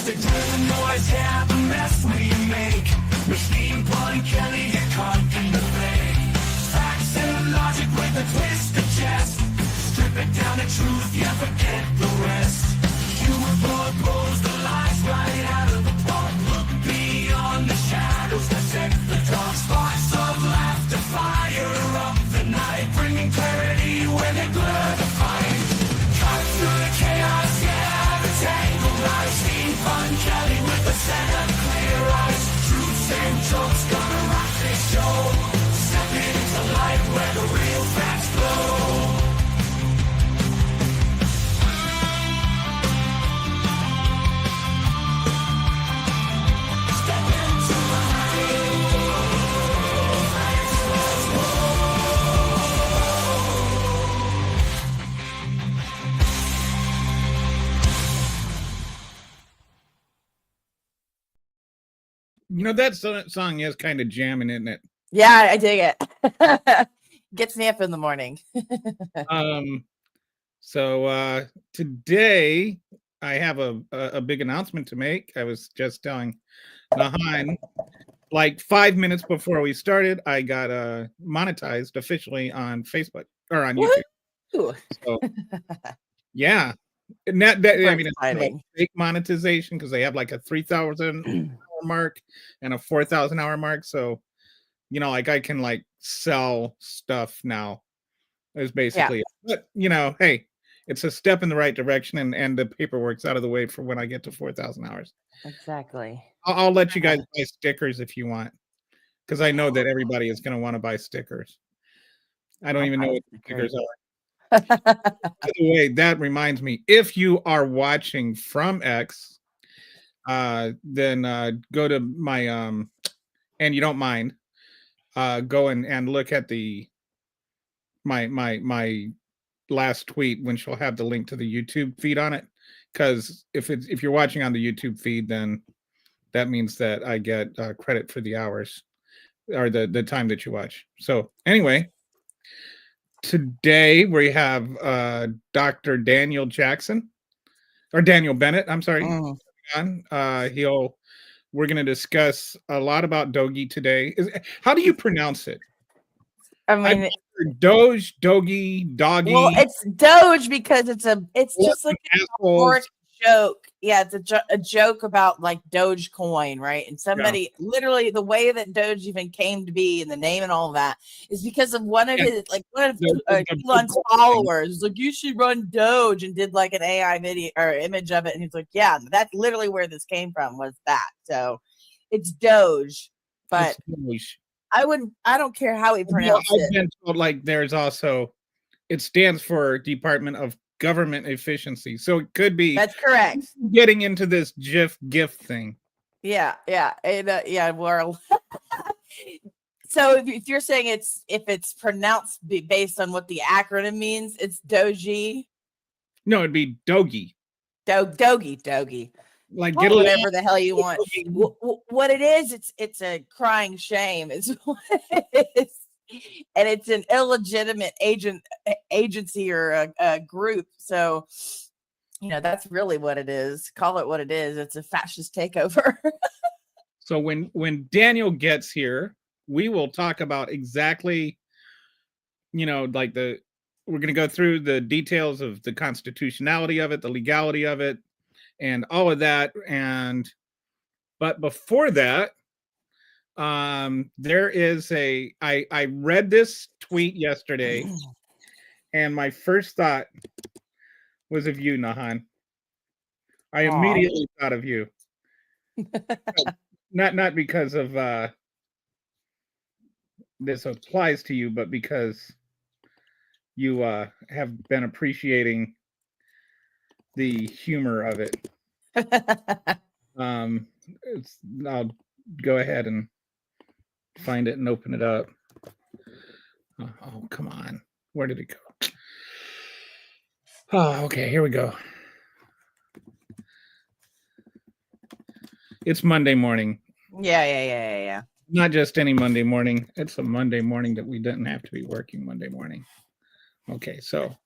music to the noise, yeah, the mess we make. Machine Pun Kelly get caught in the fake. Facts and logic with a twist of chest. Strip it down to truth, yeah, forget the rest. Humor blows the lies right out of the park. Look beyond the shadows that set the dark. Sparks of laughter fire up the night, bringing clarity when they blur the fight. Cut through the chaos, yeah, the tangle lies. Machine Pun Kelly with a set of clear eyes. Truths and jokes gonna rock this show. Step into light where the real facts flow. You know, that song is kind of jamming, isn't it? Yeah, I dig it. Gets me up in the morning. So today I have a big announcement to make. I was just telling Nahan, like 5 minutes before we started, I got monetized officially on Facebook or on YouTube. Woo! So yeah. And that I mean, it's exciting. like fake monetization because they have like a 3,000 hour mark and a 4,000 hour mark. So, you know, like I can like sell stuff now. Is basically it. But you know, hey, it's a step in the right direction, and the paperwork's out of the way for when I get to 4,000 hours. Exactly. I'll let you guys buy stickers if you want, because I know that everybody is going to want to buy stickers. I don't even know what the stickers are. By the way, that reminds me, if you are watching from X, then go to my and you don't mind, go and look at the my last tweet when she'll have the link to the YouTube feed on it. Because if you're watching on the YouTube feed, then that means that I get credit for the hours or the time that you watch. So anyway. Today we have Dr. Daniel Jackson or Daniel Bennett. I'm sorry. We're going to discuss a lot about DOGE today. How do you pronounce it? I mean, Doge, Dogie, Doggy. Well, it's Doge because it's just like a short joke. Yeah, it's a joke about like Dogecoin, right? And somebody literally the way that Doge even came to be and the name and all of that is because of one of his Elon's followers. Like, you should run Doge, and did like an AI video or image of it, and he's like, yeah, that's literally where this came from, was that. So it's Doge, but I don't care how he pronounced it. I've been told like there's also, it stands for Department of Government Efficiency, so it could be. That's correct. Getting into this GIF thing. Yeah, and well. So if you're saying if it's pronounced based on what the acronym means, it's Doge. No, it'd be Dogie. Dogie. Like get whatever the hell you want. What it is, it's a crying shame. Is what it is. And it's an illegitimate agency or a group. So, you know, that's really what it is. Call it what it is. It's a fascist takeover. So when Daniel gets here, we will talk about exactly, you know, like we're going to go through the details of the constitutionality of it, the legality of it, and all of that. But before that, there is I read this tweet yesterday, and my first thought was of you, Nahan. I immediately thought of you. not because of this applies to you, but because you have been appreciating the humor of it. I'll go ahead and find it and open it up. Oh, come on. Where did it go? Oh, okay. Here we go. It's Monday morning. Yeah. Not just any Monday morning. It's a Monday morning that we didn't have to be working Monday morning. Okay, so.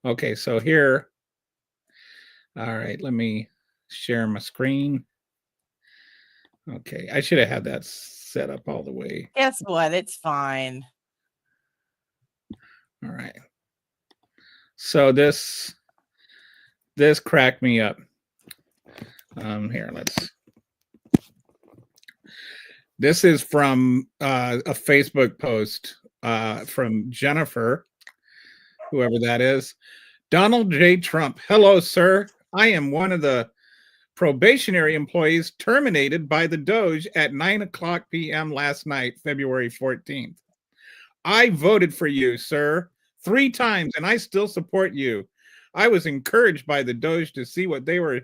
Okay, so here All right, let me share my screen. Okay, I should have had that set up all the way. Guess what? It's fine. All right. So this cracked me up. Here, this is from a Facebook post from Jennifer, whoever that is. Donald J. Trump. Hello, sir. I am one of the probationary employees terminated by the DOGE at 9:00 p.m. last night, February 14th. I voted for you, sir, 3 times, and I still support you. I was encouraged by the DOGE to see what they were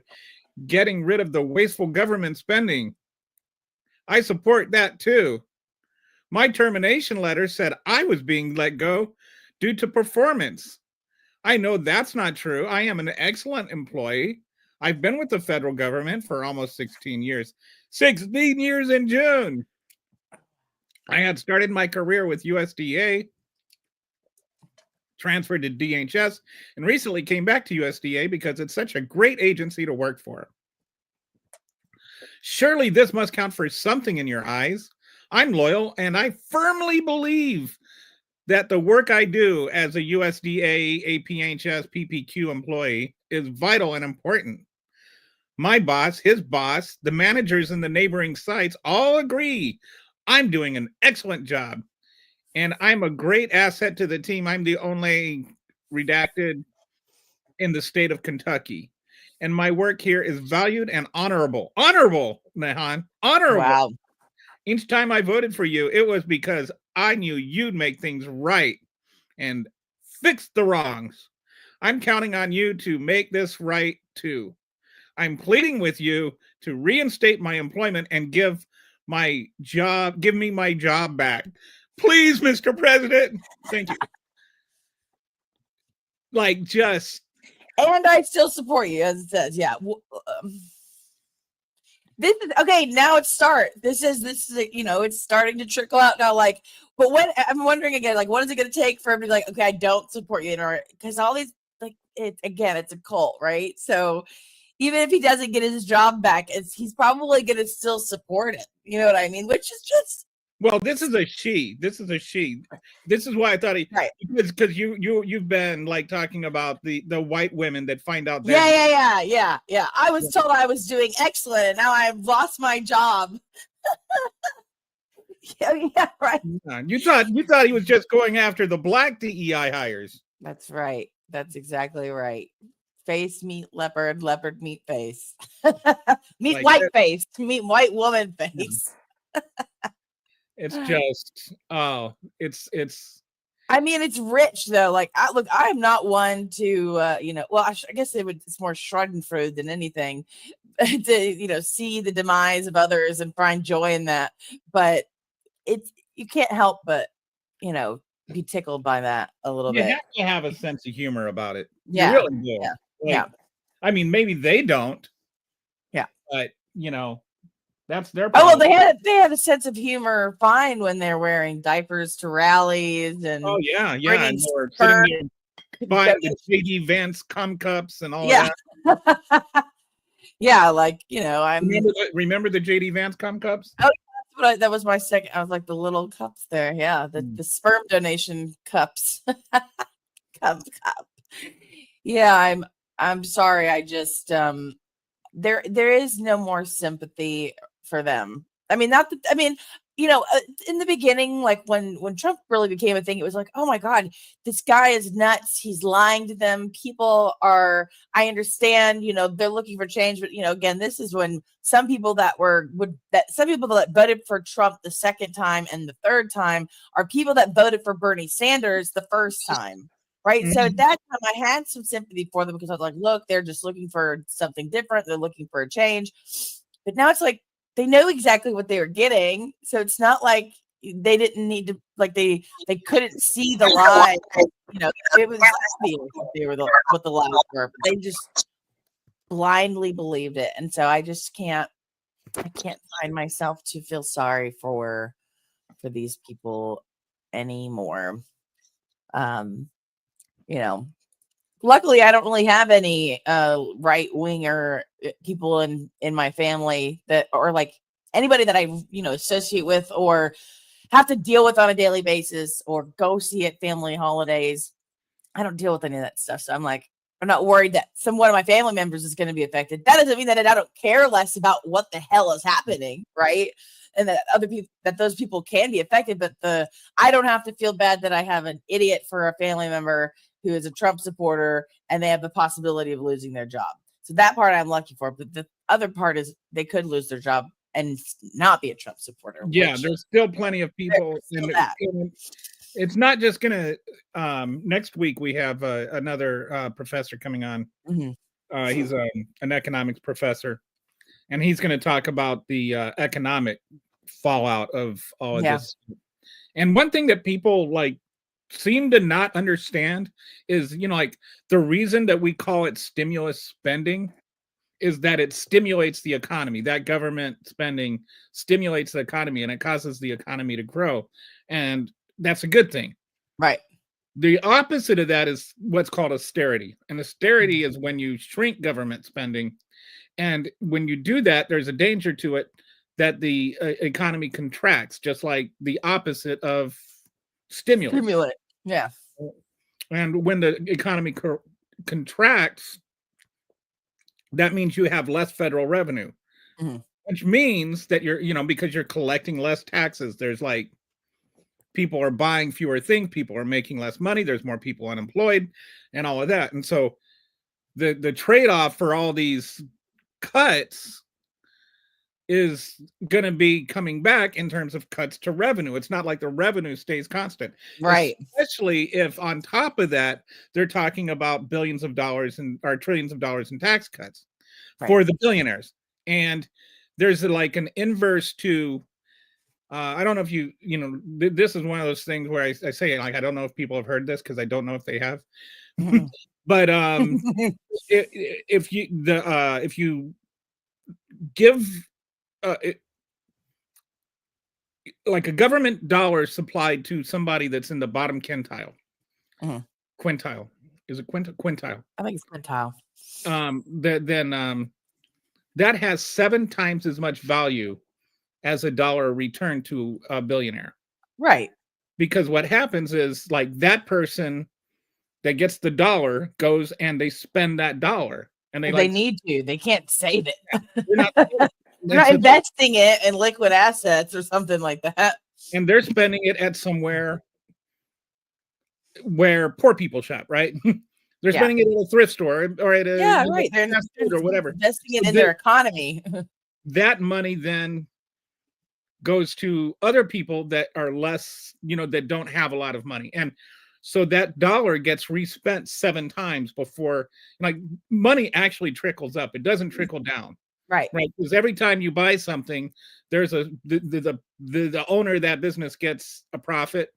getting rid of the wasteful government spending. I support that too. My termination letter said I was being let go due to performance. I know that's not true. I am an excellent employee. I've been with the federal government for almost 16 years. 16 years in June. I had started my career with USDA, transferred to DHS, and recently came back to USDA because it's such a great agency to work for. Surely this must count for something in your eyes. I'm loyal, and I firmly believe that the work I do as a USDA, APHS, PPQ employee is vital and important. My boss, his boss, the managers in the neighboring sites all agree I'm doing an excellent job, and I'm a great asset to the team. I'm the only redacted in the state of Kentucky, and my work here is valued and honorable. Honorable, Nehan, honorable. Wow. Each time I voted for you, it was because I knew you'd make things right and fix the wrongs. I'm counting on you to make this right too. I'm pleading with you to reinstate my employment and give me my job back. Please, Mr. President. Thank you. Like, just. And I still support you, as it says. Yeah. This is okay. Now it's this is it's starting to trickle out now. Like, but what I'm wondering again, like, what is it going to take for him to be like, okay, I don't support you, because all these, like, it's a cult, right? So even if he doesn't get his job back, he's probably going to still support it. You know what I mean? Which is just. Well, this is a she. This is why I thought right, because you've been like talking about the white women that find out. Yeah. I was told I was doing excellent, and now I've lost my job. yeah, right. You thought he was just going after the black DEI hires. That's right. That's exactly right. Face meet leopard, leopard meet face. Meet like white face, meet white woman face. It's just, it's. I mean, it's rich though. Like, I'm not one to, well, I guess it's more Schadenfreude than anything to, see the demise of others and find joy in that. But you can't help but, be tickled by that a little bit. You have to have a sense of humor about it. Yeah. You really do. Yeah. Like, yeah. I mean, maybe they don't. Yeah. But, that's their problem. Oh, well, they had a sense of humor fine when they're wearing diapers to rallies and and we're sitting there buying the JD Vance cum cups and all that. Yeah, like, I'm remember the JD Vance cum cups? Oh, that was my second. I was like the little cups there. Yeah, the sperm donation cups. cup. Yeah, I'm sorry. I just there is no more sympathy for them. I mean, in the beginning, like when Trump really became a thing, it was like, oh my God, this guy is nuts. He's lying to them. People are, I understand, they're looking for change, but again, this is when some people that voted for Trump the second time and the third time are people that voted for Bernie Sanders the first time. Right. Mm-hmm. So at that time I had some sympathy for them because I was like, look, they're just looking for something different. They're looking for a change. But now it's like, they know exactly what they were getting. So it's not like they didn't need to, like they couldn't see the lie. It was obvious what the lies were. But they just blindly believed it. And so I can't find myself to feel sorry for these people anymore. luckily I don't really have any right winger people in my family that, or like anybody that I associate with or have to deal with on a daily basis or go see at family holidays. I don't deal with any of that stuff. So I'm like, I'm not worried that one of my family members is going to be affected. That doesn't mean that I don't care less about what the hell is happening, right? And that those people can be affected, but I don't have to feel bad that I have an idiot for a family member who is a Trump supporter and they have the possibility of losing their job. So that part I'm lucky for, but the other part is they could lose their job and not be a Trump supporter. Yeah, there's still plenty of people. It's not just gonna. Next week we have another professor coming on. Mm-hmm. He's an economics professor, and he's going to talk about the economic fallout of all of this. And one thing that people like seem to not understand is, like the reason that we call it stimulus spending is that it stimulates the economy. That government spending stimulates the economy and it causes the economy to grow. And that's a good thing. Right. The opposite of that is what's called austerity. And austerity is when you shrink government spending. And when you do that, there's a danger to it that the economy contracts, just like the opposite of stimulus. Yeah. And when the economy contracts, that means you have less federal revenue, which means that because you're collecting less taxes, there's like people are buying fewer things, people are making less money, there's more people unemployed and all of that. And so the trade-off for all these cuts is going to be coming back in terms of cuts to revenue. It's not like the revenue stays constant. Right. Especially if on top of that, they're talking about billions of dollars or trillions of dollars in tax cuts for the billionaires. And there's like an inverse to, I don't know if this is one of those things where I say, like, I don't know if people have heard this because I don't know if they have. But if you give like a government dollar supplied to somebody that's in the bottom quintile, quintile, is it quintile? I think it's quintile. Then that has 7 times as much value as a dollar returned to a billionaire. Right. Because what happens is like that person that gets the dollar goes and they spend that dollar. And they need to. They can't save it. They're not investing it in liquid assets or something like that. And they're spending it at somewhere where poor people shop, right? They're spending it at a thrift store or at a right. They're or whatever. Investing it in their economy. That money then goes to other people that are less, that don't have a lot of money. And so that dollar gets respent 7 times before, like, money actually trickles up. It doesn't trickle down. Right. Because every time you buy something, there's the owner of that business gets a profit,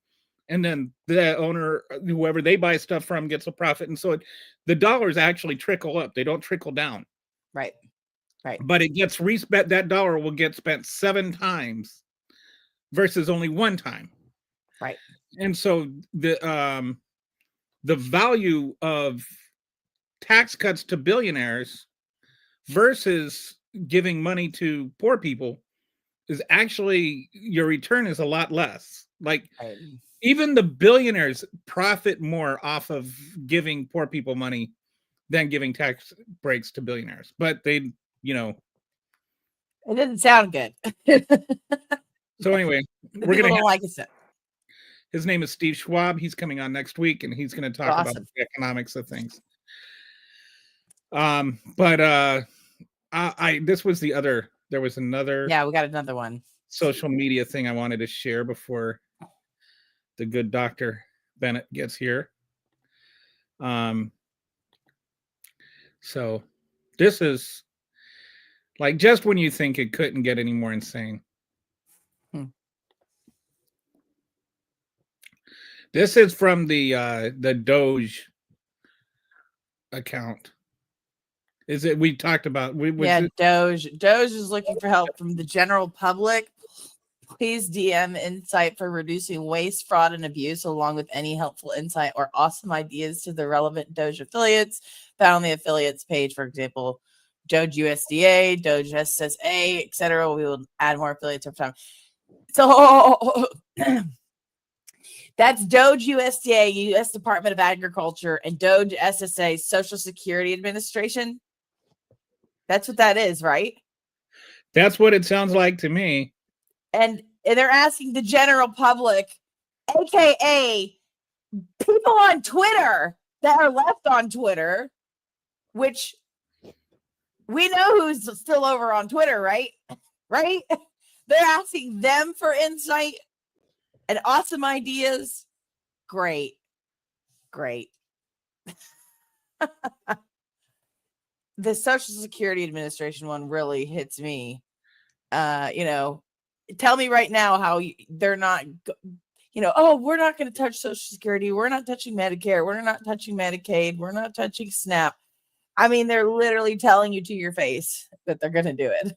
and then the owner, whoever they buy stuff from, gets a profit. And so the dollars actually trickle up. They don't trickle down. Right. Right. But it gets respent. That dollar will get spent 7 times versus only 1 time. Right. And so the value of tax cuts to billionaires versus giving money to poor people is actually, your return is a lot less. Like, even the billionaires profit more off of giving poor people money than giving tax breaks to billionaires. But they, it didn't sound good. So anyway, we're going to like it. His name is Steve Schwab. He's coming on next week, and he's going to talk about the economics of things. This was the other. There was another. Yeah, we got another one. Social media thing I wanted to share before the good Dr. Bennett gets here. So this is like just when you think it couldn't get any more insane. This is from the DOGE account. Is it? We talked about. DOGE. DOGE is looking for help from the general public Please DM insight for reducing waste, fraud, and abuse, along with any helpful insight or awesome ideas to the relevant Doge affiliates found on the affiliates page. For example, Doge USDA, Doge SSA, etc. We will add more affiliates over time. So that's Doge USDA, U.S. Department of Agriculture, and Doge SSA, Social Security Administration. That's what that is, right? That's what it sounds like to me. And they're asking the general public, aka people on Twitter that are left on Twitter, which we know who's still over on Twitter, right? Right? They're asking them for insight and awesome ideas. Great. The Social Security Administration one really hits me. Tell me right now how they're not, oh, we're not going to touch Social Security. We're not touching Medicare. We're not touching Medicaid. We're not touching SNAP. I mean, they're literally telling you to your face that they're going to do it.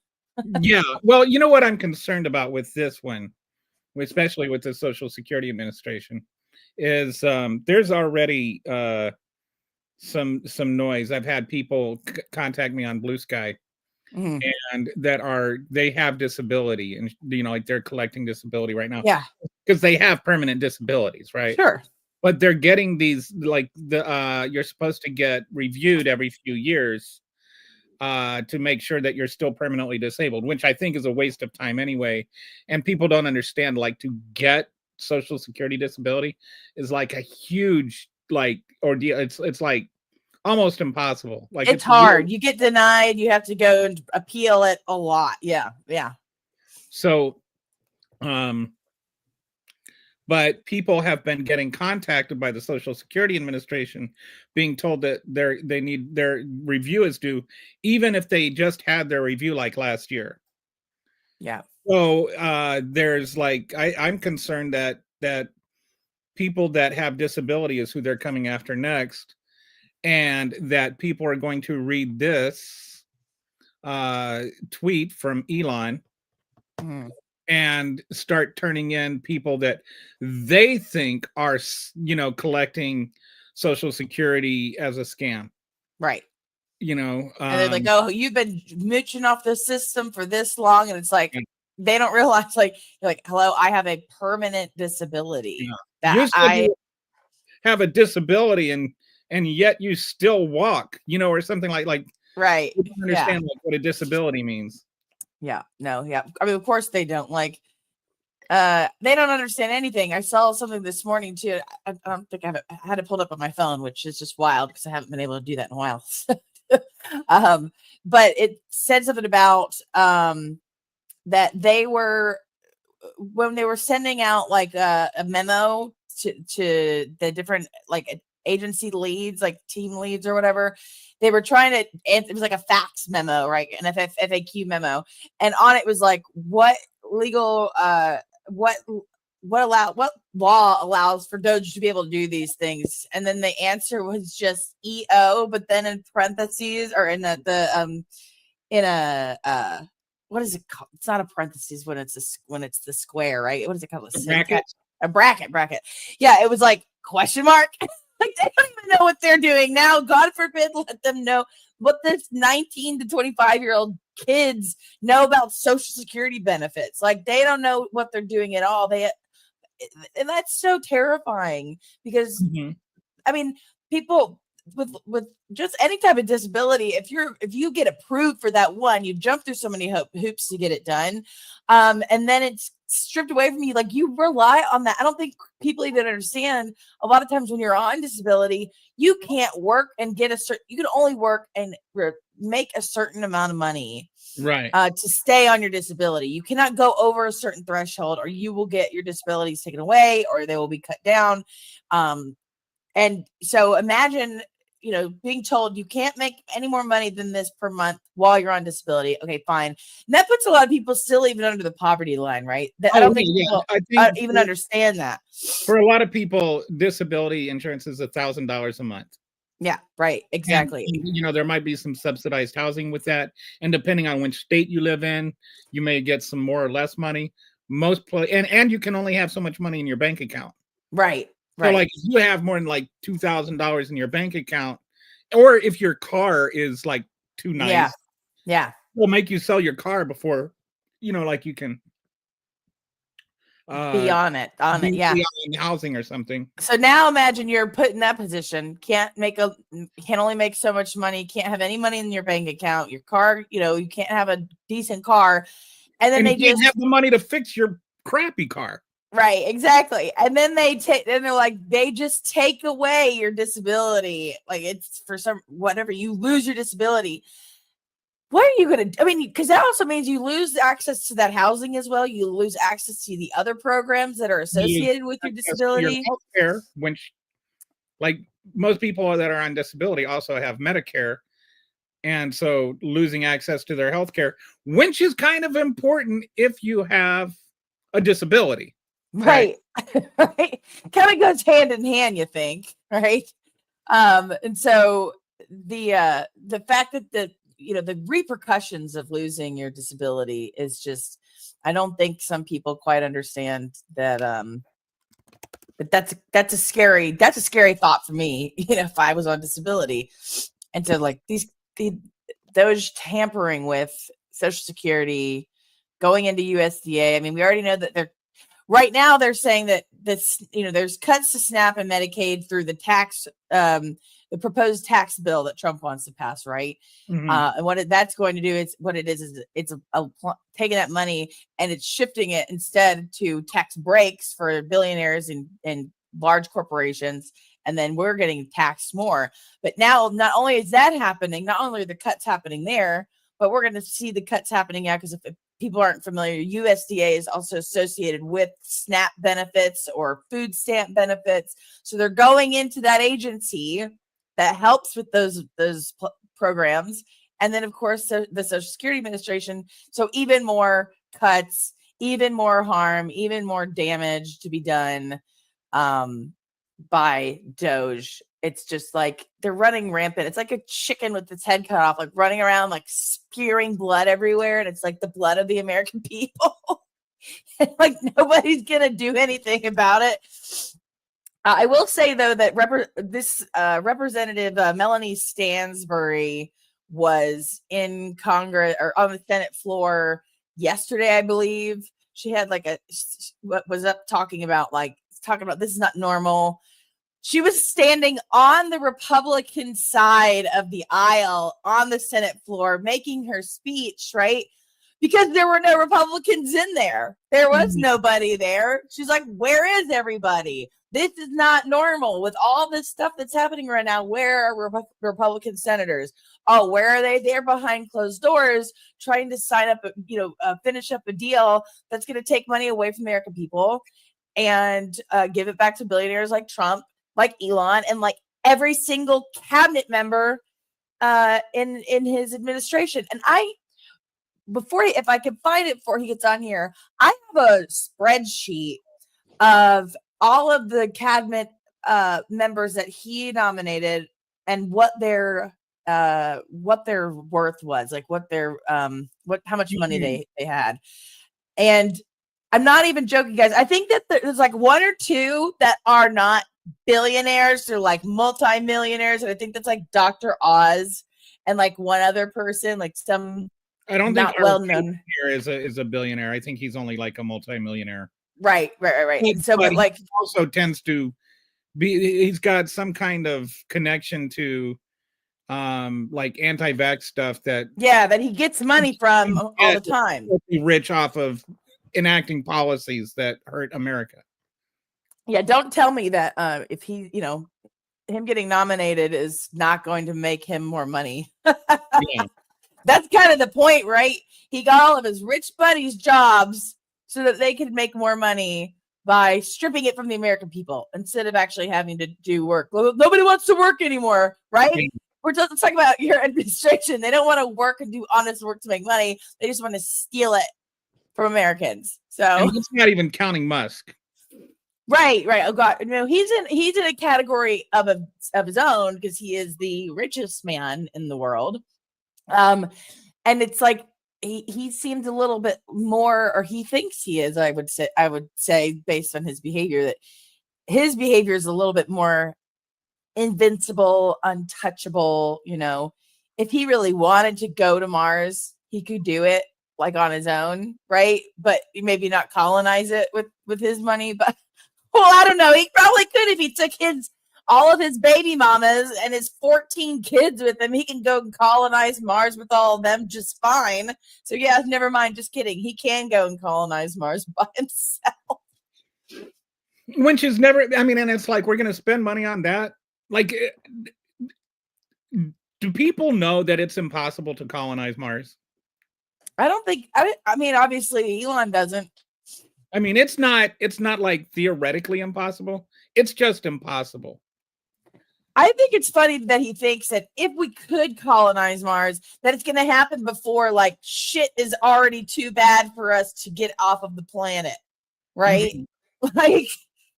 Yeah. Well, you know what I'm concerned about with this one, especially with the Social Security Administration, is there's already some noise. I've had people contact me on Blue Sky, and they have disability, and like they're collecting disability right now. Yeah, because they have permanent disabilities, right? Sure. But they're getting these, like, you're supposed to get reviewed every few years to make sure that you're still permanently disabled, which I think is a waste of time anyway. And people don't understand, like, to get Social Security disability is like a huge ordeal. It's like almost impossible. Like, it's hard. You get denied. You have to go and appeal it a lot. Yeah. So, but people have been getting contacted by the Social Security Administration, being told that their review is due, even if they just had their review like last year. Yeah. So there's I'm concerned that people that have disability is who they're coming after next, and that people are going to read this tweet from Elon. And start turning in people that they think are, collecting Social Security as a scam. Right. And they're like, oh, you've been mooching off the system for this long. And it's like, they don't realize, you're like, hello, I have a permanent disability. That I have a disability and yet you still walk, or something like right. You don't understand what a disability means. Yeah, no, yeah. I mean, of course they don't they don't understand anything. I saw something this morning too. I don't think I had it pulled up on my phone, which is just wild because I haven't been able to do that in a while. But it said something about that they were, when they were sending out a memo to the different agency leads, team leads or whatever. They were trying to, it was like a fax memo, right? An FAQ memo. And on it was what legal, what law allows for Doge to be able to do these things? And then the answer was just EO, but then in parentheses or in what is it called? It's not a parentheses when it's the square, right? What is it called? A bracket. Yeah. It was question mark. They don't even know what they're doing now. God forbid, let them know what this 19 to 25-year-old kids know about Social Security benefits. They don't know what they're doing at all. And that's so terrifying because, I mean, people with just any type of disability, if you get approved for that one, you jump through so many hoops to get it done, and then it's stripped away from you. You rely on that. I don't think people even understand. A lot of times when you're on disability, you can't work and get you can only work and make a certain amount of money, right, to stay on your disability. You cannot go over a certain threshold, or you will get your disabilities taken away, or they will be cut down. And so imagine, being told you can't make any more money than this per month while you're on disability. Okay, fine. And that puts a lot of people still even under the poverty line, right? I don't think people even understand that. For a lot of people, disability insurance is $1,000 a month. Yeah, right. Exactly. And, there might be some subsidized housing with that. And depending on which state you live in, you may get some more or less money. and you can only have so much money in your bank account. Right. So like if you have more than like $2,000 in your bank account, or if your car is like too nice, will make you sell your car before, like you can be on it. be on housing or something. So now imagine you're put in that position, can only make so much money, can't have any money in your bank account, your car, you can't have a decent car. And then they just have the money to fix your crappy car. Right, exactly. And then they're like, they just take away your disability. Like it's for whatever, you lose your disability. What are you going to, because that also means you lose access to that housing as well. You lose access to the other programs that are associated with your disability. Your healthcare, which like most people that are on disability also have Medicare. And so losing access to their healthcare, which is kind of important if you have a disability. Right. Right. Kind of goes hand in hand, you think, right? And so the fact that the repercussions of losing your disability is just, I don't think some people quite understand that but that's a scary thought for me, if I was on disability. And so like those tampering with Social Security, going into USDA. We already know that right now they're saying that there's cuts to SNAP and Medicaid through the proposed tax bill that Trump wants to pass, right? Mm-hmm. And what that's going to do is it's taking that money and it's shifting it instead to tax breaks for billionaires and large corporations, and then we're getting taxed more. But now, not only is that happening, not only are the cuts happening there, but we're going to see the cuts happening now, because if people aren't familiar, USDA is also associated with SNAP benefits or food stamp benefits. So they're going into that agency that helps with those programs. And then, of course, the Social Security Administration. So even more cuts, even more harm, even more damage to be done by DOGE. It's just like they're running rampant. It's like a chicken with its head cut off, like running around, like spewing blood everywhere. And it's like the blood of the American people. And like nobody's going to do anything about it. I will say, though, that Representative Melanie Stansbury was in Congress or on the Senate floor yesterday, I believe. She had talking about this is not normal. She was standing on the Republican side of the aisle on the Senate floor making her speech, right? Because there were no Republicans in there. There was nobody there. She's like, where is everybody? This is not normal with all this stuff that's happening right now. Where are Republican senators? Oh, where are they? They're behind closed doors trying to sign up, finish up a deal that's going to take money away from American people and give it back to billionaires like Trump, like Elon, and like every single cabinet member in his administration. And if I can find it before he gets on here, I have a spreadsheet of all of the cabinet members that he nominated and what their worth was, like what their how much money they had. And I'm not even joking, guys. I think that there's like one or two that are not billionaires. They're like multimillionaires. And I think that's like Dr. Oz and like one other person, like some I don't not think well known here is a billionaire. I think he's only like a multimillionaire. Right. So, but like he also tends to be. He's got some kind of connection to, like anti-vax stuff that he gets money from all the time. Be rich off of enacting policies that hurt America. Yeah, don't tell me that if he, him getting nominated is not going to make him more money. Yeah. That's kind of the point, right? He got all of his rich buddies' jobs so that they could make more money by stripping it from the American people instead of actually having to do work. Well, nobody wants to work anymore, right? Yeah. We're just talking about your administration. They don't want to work and do honest work to make money. They just want to steal it from Americans. So it's not even counting Musk. Right. Oh God, no, he's in a category of his own because he is the richest man in the world. And it's like he seemed a little bit more, or he thinks he is. I would say based on his behavior, that his behavior is a little bit more invincible, untouchable. If he really wanted to go to Mars, he could do it like on his own, right? But maybe not colonize it with his money. But well, I don't know. He probably could if he took all of his baby mamas and his 14 kids with him. He can go and colonize Mars with all of them just fine. So yeah, never mind. Just kidding. He can go and colonize Mars by himself. Which is never, and it's like, we're going to spend money on that. Like, do people know that it's impossible to colonize Mars? I don't think, obviously Elon doesn't. It's not like theoretically impossible. It's just impossible. I think it's funny that he thinks that if we could colonize Mars, that it's going to happen before like shit is already too bad for us to get off of the planet, right? Mm-hmm. Like,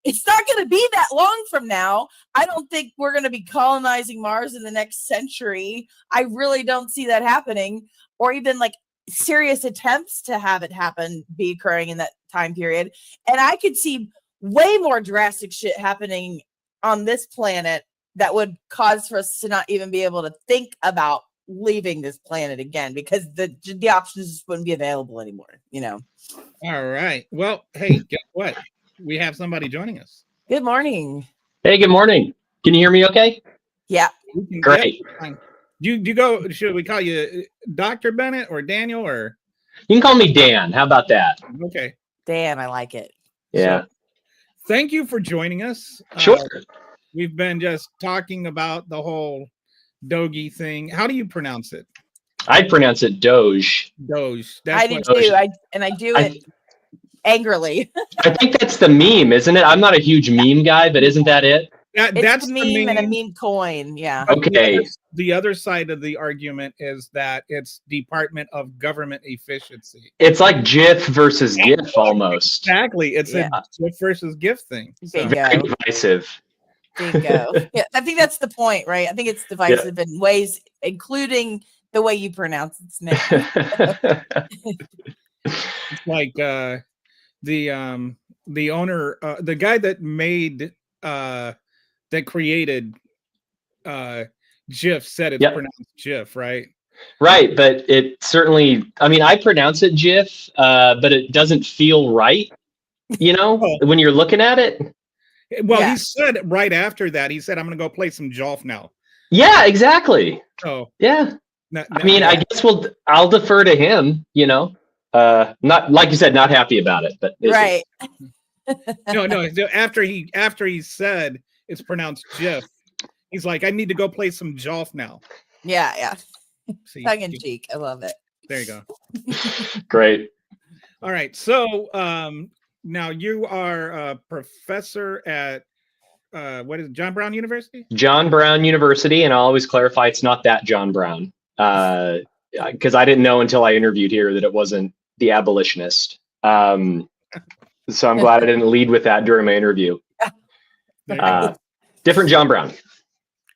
it's not going to be that long from now. I don't think we're going to be colonizing Mars in the next century. I really don't see that happening, or even like serious attempts to have it be occurring in that time period. And I could see way more drastic shit happening on this planet that would cause for us to not even be able to think about leaving this planet again, because the options just wouldn't be available anymore, All right. Well, hey, guess what? We have somebody joining us. Good morning. Hey, good morning. Can you hear me okay? Yeah. Great. You go, should we call you Dr. Bennett or Daniel, or? You can call me Dan. How about that? Okay. Dan, I like it. Yeah. So, thank you for joining us. Sure. We've been just talking about the whole DOGE thing. How do you pronounce it? I pronounce it DOGE. DOGE. I do too. I do it angrily. I think that's the meme, isn't it? I'm not a huge meme guy, but isn't that it? That's a meme and a meme coin. Yeah. Okay. The other side of the argument is that it's Department of Government Efficiency. It's like GIF versus GIF almost. Exactly. It's a GIF versus GIF thing. So. Very divisive. Bingo. Yeah, I think that's the point, right? I think it's divisive in ways, including the way you pronounce its name. It's like the owner, the guy that made that created GIF said it's pronounced GIF, right? Right, but it certainly, I pronounce it GIF, but it doesn't feel right, when you're looking at it. Well, he said right after that, he said, I'm going to go play some golf now. Yeah, exactly. Oh, yeah. I guess I'll defer to him, not, like you said, not happy about it, but right. No. After he said it's pronounced GIF, he's like, I need to go play some golf now. Yeah. See, tongue in cheek. I love it. There you go. Great. All right. So, now you are a professor at what is it, John Brown University? John Brown University, and I'll always clarify it's not that John Brown, because I didn't know until I interviewed here that it wasn't the abolitionist. So I'm glad I didn't lead with that during my interview. Different John Brown,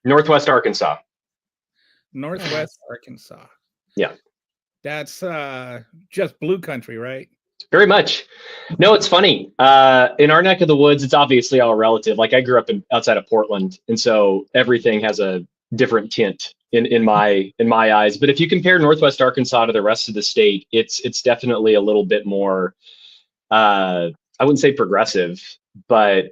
Northwest Arkansas. Northwest Arkansas. Yeah. That's just blue country, right? Very much. No, it's funny. In our neck of the woods, it's obviously all relative. Like I grew up outside of Portland, and so everything has a different tint in my eyes. But if you compare Northwest Arkansas to the rest of the state, it's definitely a little bit more. I wouldn't say progressive, but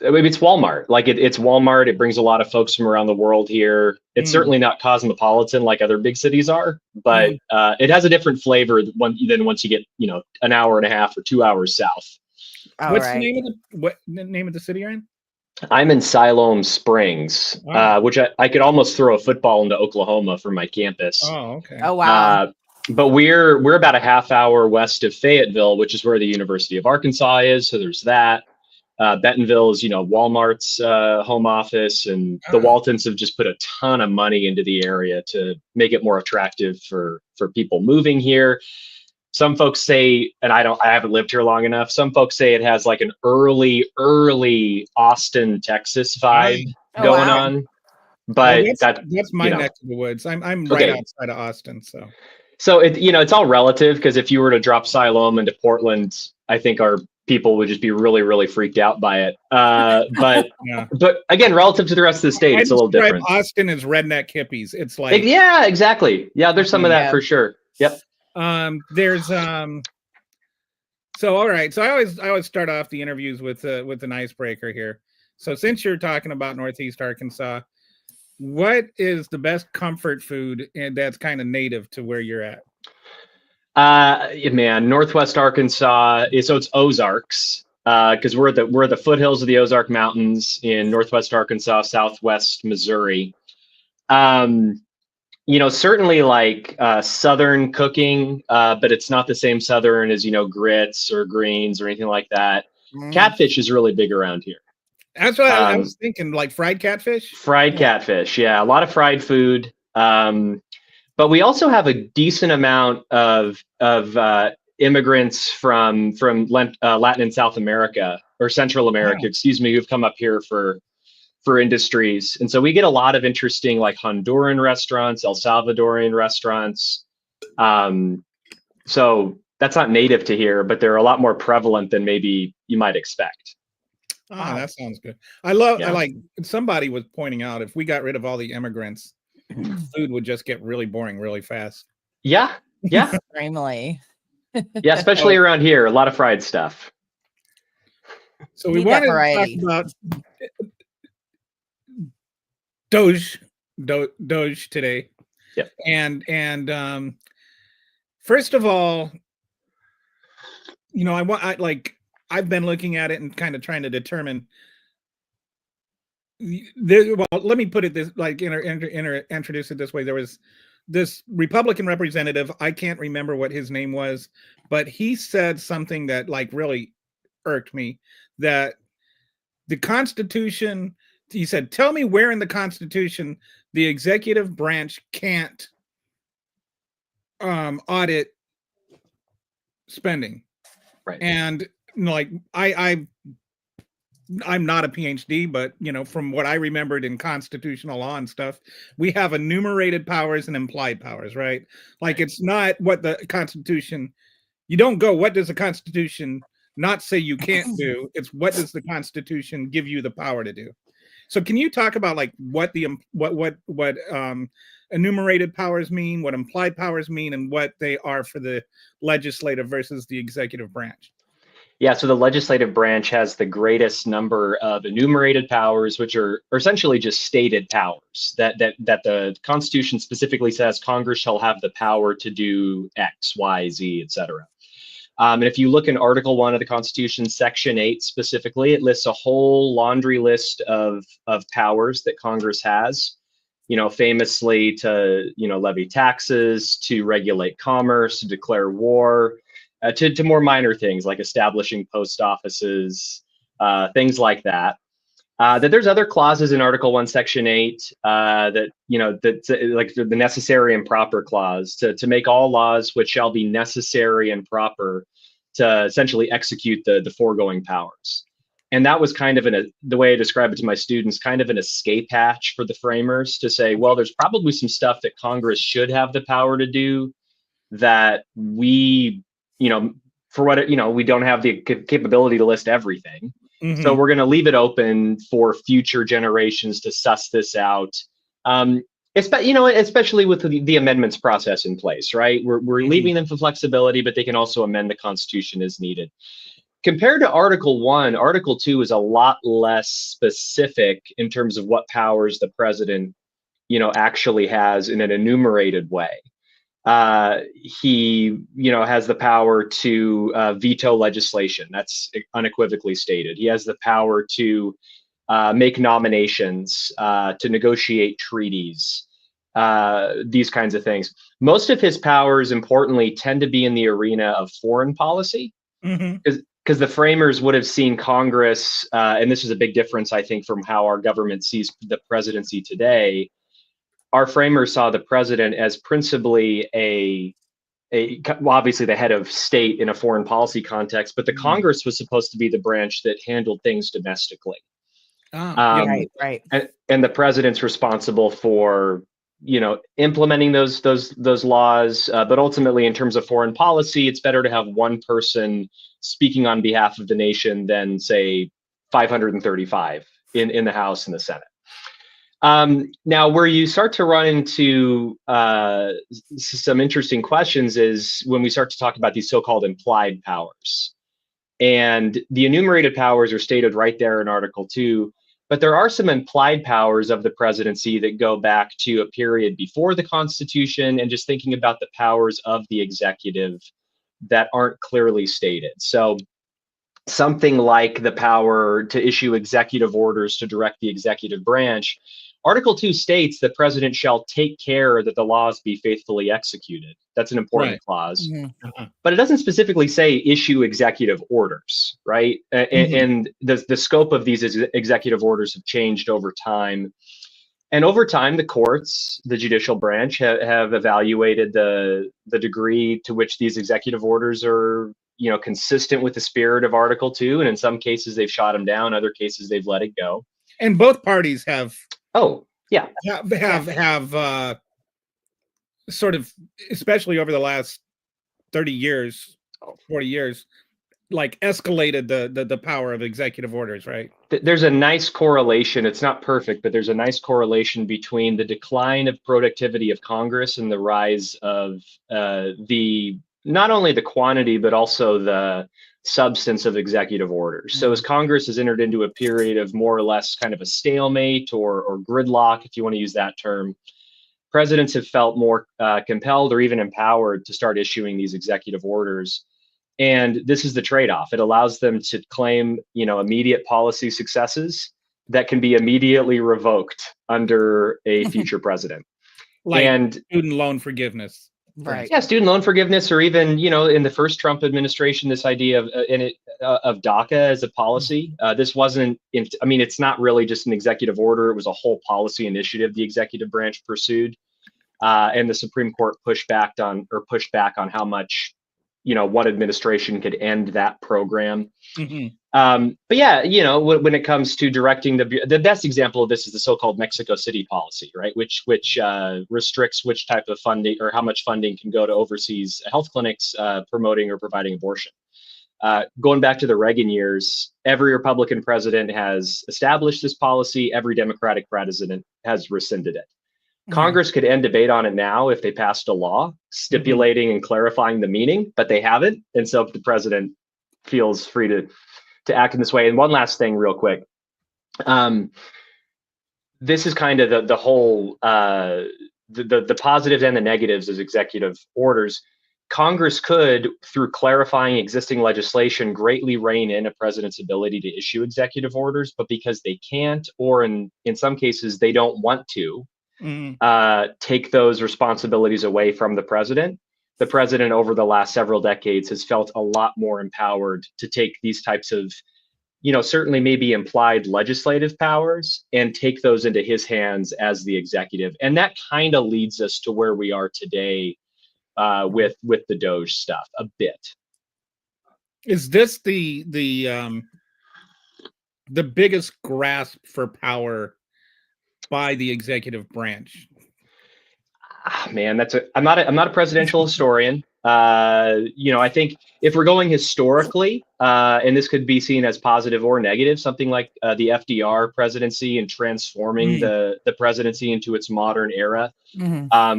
it's Walmart. Like it's Walmart. It brings a lot of folks from around the world here. It's certainly not cosmopolitan like other big cities are, but it has a different flavor than once you get, an hour and a half or 2 hours south. What's the name of the city you're in? I'm in Siloam Springs, which I could almost throw a football into Oklahoma from my campus. Oh, okay. Oh, wow. But we're about a half hour west of Fayetteville, which is where the University of Arkansas is. So there's that. Bentonville is, Walmart's home office, and the Waltons have just put a ton of money into the area to make it more attractive for people moving here. Some folks say, and I haven't lived here long enough. Some folks say it has like an early Austin, Texas vibe going on. But that's my neck of the woods. I'm right outside of Austin, so. So it's all relative, because if you were to drop Siloam into Portland, I think our people would just be really, really freaked out by it. But Yeah. but again, relative to the rest of the state, I it's a little describe different. Austin as redneck hippies. It's like Yeah, exactly. Yeah, there's some of that Yeah. for sure. Yep. there's so all right. So I always start off the interviews with an icebreaker here. So since you're talking about Northeast Arkansas, what is the best comfort food and that's kind of native to where you're at? Man, Northwest Arkansas so it's Ozarks, because we're at the foothills of the Ozark Mountains in Northwest Arkansas, Southwest Missouri. Certainly like Southern cooking, but it's not the same Southern as, grits or greens or anything like that. Catfish is really big around here. That's what I was thinking, like fried catfish. Fried catfish, yeah, a lot of fried food. But we also have a decent amount of immigrants from Latin and South America, or Central America, excuse me, who've come up here for industries. And so we get a lot of interesting like Honduran restaurants, El Salvadorian restaurants. So that's not native to here, but they're a lot more prevalent than maybe you might expect. Oh, that sounds good. I like somebody was pointing out, if we got rid of all the immigrants, food would just get really boring really fast. Yeah. Extremely. Yeah, especially around here, a lot of fried stuff. So we wanted to talk about DOGE today. Yep. And first of all, I've been looking at it and kind of trying to determine. Well, let me put it this, introduce it this way. There was this Republican representative. I can't remember what his name was, but he said something that really irked me. That the Constitution. He said, "Tell me where in the Constitution the executive branch can't audit spending." Right. And I'm not a PhD, but from what I remembered in constitutional law and stuff, we have enumerated powers and implied powers, right? Like it's not what the Constitution. You don't go, what does the Constitution not say you can't do? It's what does the Constitution give you the power to do? So can you talk about what enumerated powers mean, what implied powers mean, and what they are for the legislative versus the executive branch? Yeah, so the legislative branch has the greatest number of enumerated powers, which are essentially just stated powers that the Constitution specifically says Congress shall have the power to do X, Y, Z, etc. And if you look in Article 1 of the Constitution, Section 8 specifically, it lists a whole laundry list of powers that Congress has, famously to, levy taxes, to regulate commerce, to declare war, to more minor things like establishing post offices, things like that. That there's other clauses in Article 1, Section 8 that, that's like the necessary and proper clause to make all laws which shall be necessary and proper to essentially execute the foregoing powers. And that was kind of the way I describe it to my students, kind of an escape hatch for the framers to say, well, there's probably some stuff that Congress should have the power to do that we, for what, we don't have the capability to list everything. Mm-hmm. So we're going to leave it open for future generations to suss this out. Especially with the amendments process in place, right? We're mm-hmm. leaving them for flexibility, but they can also amend the Constitution as needed. Compared to Article 1, Article 2 is a lot less specific in terms of what powers the president, actually has in an enumerated way. He, has the power to veto legislation. That's unequivocally stated. He has the power to make nominations, to negotiate treaties, these kinds of things. Most of his powers, importantly, tend to be in the arena of foreign policy, because the framers would have seen Congress, and this is a big difference, I think, from how our government sees the presidency today. Our framers saw the president as principally obviously the head of state in a foreign policy context, but the Congress was supposed to be the branch that handled things domestically. Right. And the president's responsible for, implementing those laws. But ultimately, in terms of foreign policy, it's better to have one person speaking on behalf of the nation than, say, 535 in the House and the Senate. Now, where you start to run into some interesting questions is when we start to talk about these so-called implied powers. And the enumerated powers are stated right there in Article 2, but there are some implied powers of the presidency that go back to a period before the Constitution, and just thinking about the powers of the executive that aren't clearly stated. So something like the power to issue executive orders to direct the executive branch. Article 2 states the president shall take care that the laws be faithfully executed. That's an important clause. But it doesn't specifically say issue executive orders, right? And the scope of these executive orders have changed over time. And over time, the courts, the judicial branch, have evaluated the degree to which these executive orders are, consistent with the spirit of Article 2. And in some cases, they've shot them down. Other cases, they've let it go. And both parties have. Oh, yeah. Have sort of, especially over the last 30 years, 40 years, like escalated the power of executive orders, right? There's a nice correlation. It's not perfect, but there's a nice correlation between the decline of productivity of Congress and the rise of not only the quantity, but also the substance of executive orders. So as Congress has entered into a period of more or less kind of a stalemate or gridlock, if you want to use that term, presidents have felt more compelled or even empowered to start issuing these executive orders. And this is the trade-off. It allows them to claim, immediate policy successes that can be immediately revoked under a future president. Like and student loan forgiveness. Right. Yeah, student loan forgiveness, or even, in the first Trump administration, this idea of DACA as a policy. This wasn't, it's not really just an executive order. It was a whole policy initiative the executive branch pursued. And the Supreme Court pushed back on how much, one administration could end that program. But yeah, when it comes to directing the best example of this is the so-called Mexico City policy, right? Which restricts which type of funding or how much funding can go to overseas health clinics promoting or providing abortion. Going back to the Reagan years, every Republican president has established this policy. Every Democratic president has rescinded it. Congress could end debate on it now if they passed a law stipulating and clarifying the meaning, but they haven't. And so the president feels free to act in this way. And one last thing real quick. This is kind of the whole, the positives and the negatives of executive orders. Congress could, through clarifying existing legislation, greatly rein in a president's ability to issue executive orders, but because they can't, or in some cases they don't want to, take those responsibilities away from the president over the last several decades has felt a lot more empowered to take these types of, certainly maybe implied legislative powers and take those into his hands as the executive. And that kind of leads us to where we are today with the DOGE stuff a bit. Is this the biggest grasp for power by the executive branch? Man, I'm not a presidential historian. I think if we're going historically, and this could be seen as positive or negative, something like the FDR presidency and transforming the presidency into its modern era,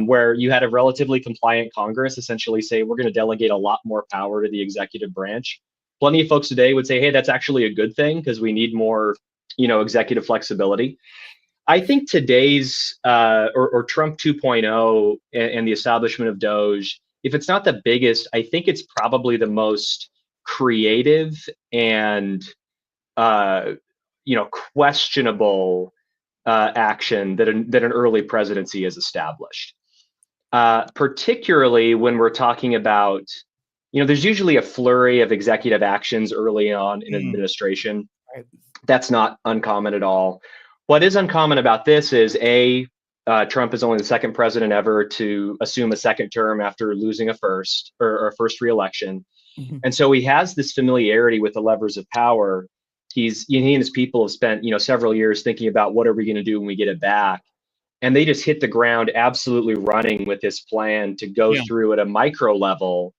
where you had a relatively compliant Congress essentially say, we're going to delegate a lot more power to the executive branch. Plenty of folks today would say, hey, that's actually a good thing because we need more, executive flexibility. I think today's or Trump 2.0 and the establishment of DOGE, if it's not the biggest, I think it's probably the most creative and questionable action that an early presidency has established. Particularly when we're talking about, there's usually a flurry of executive actions early on in administration. Right. That's not uncommon at all. What is uncommon about this is Trump is only the second president ever to assume a second term after losing a first reelection. And so he has this familiarity with the levers of power. He and his people have spent, several years thinking about what are we going to do when we get it back. and they just hit the ground absolutely running with this plan to go through at a micro level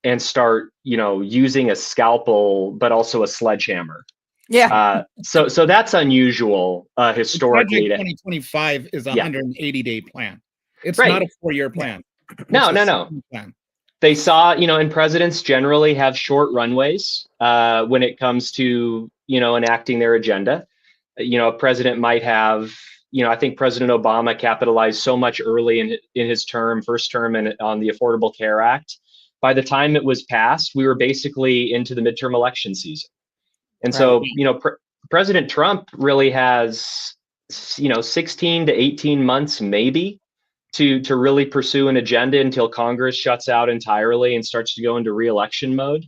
and start, using a scalpel, but also a sledgehammer. Yeah. So that's unusual historically. Project 2025 is a 180-day plan. It's Right. not a 4-year plan. No. Plan. They saw, and presidents generally have short runways when it comes to, enacting their agenda. A president might have, I think President Obama capitalized so much early in his first term, and on the Affordable Care Act. By the time it was passed, we were basically into the midterm election season. And so, President Trump really has, 16 to 18 months maybe to really pursue an agenda until Congress shuts out entirely and starts to go into re-election mode.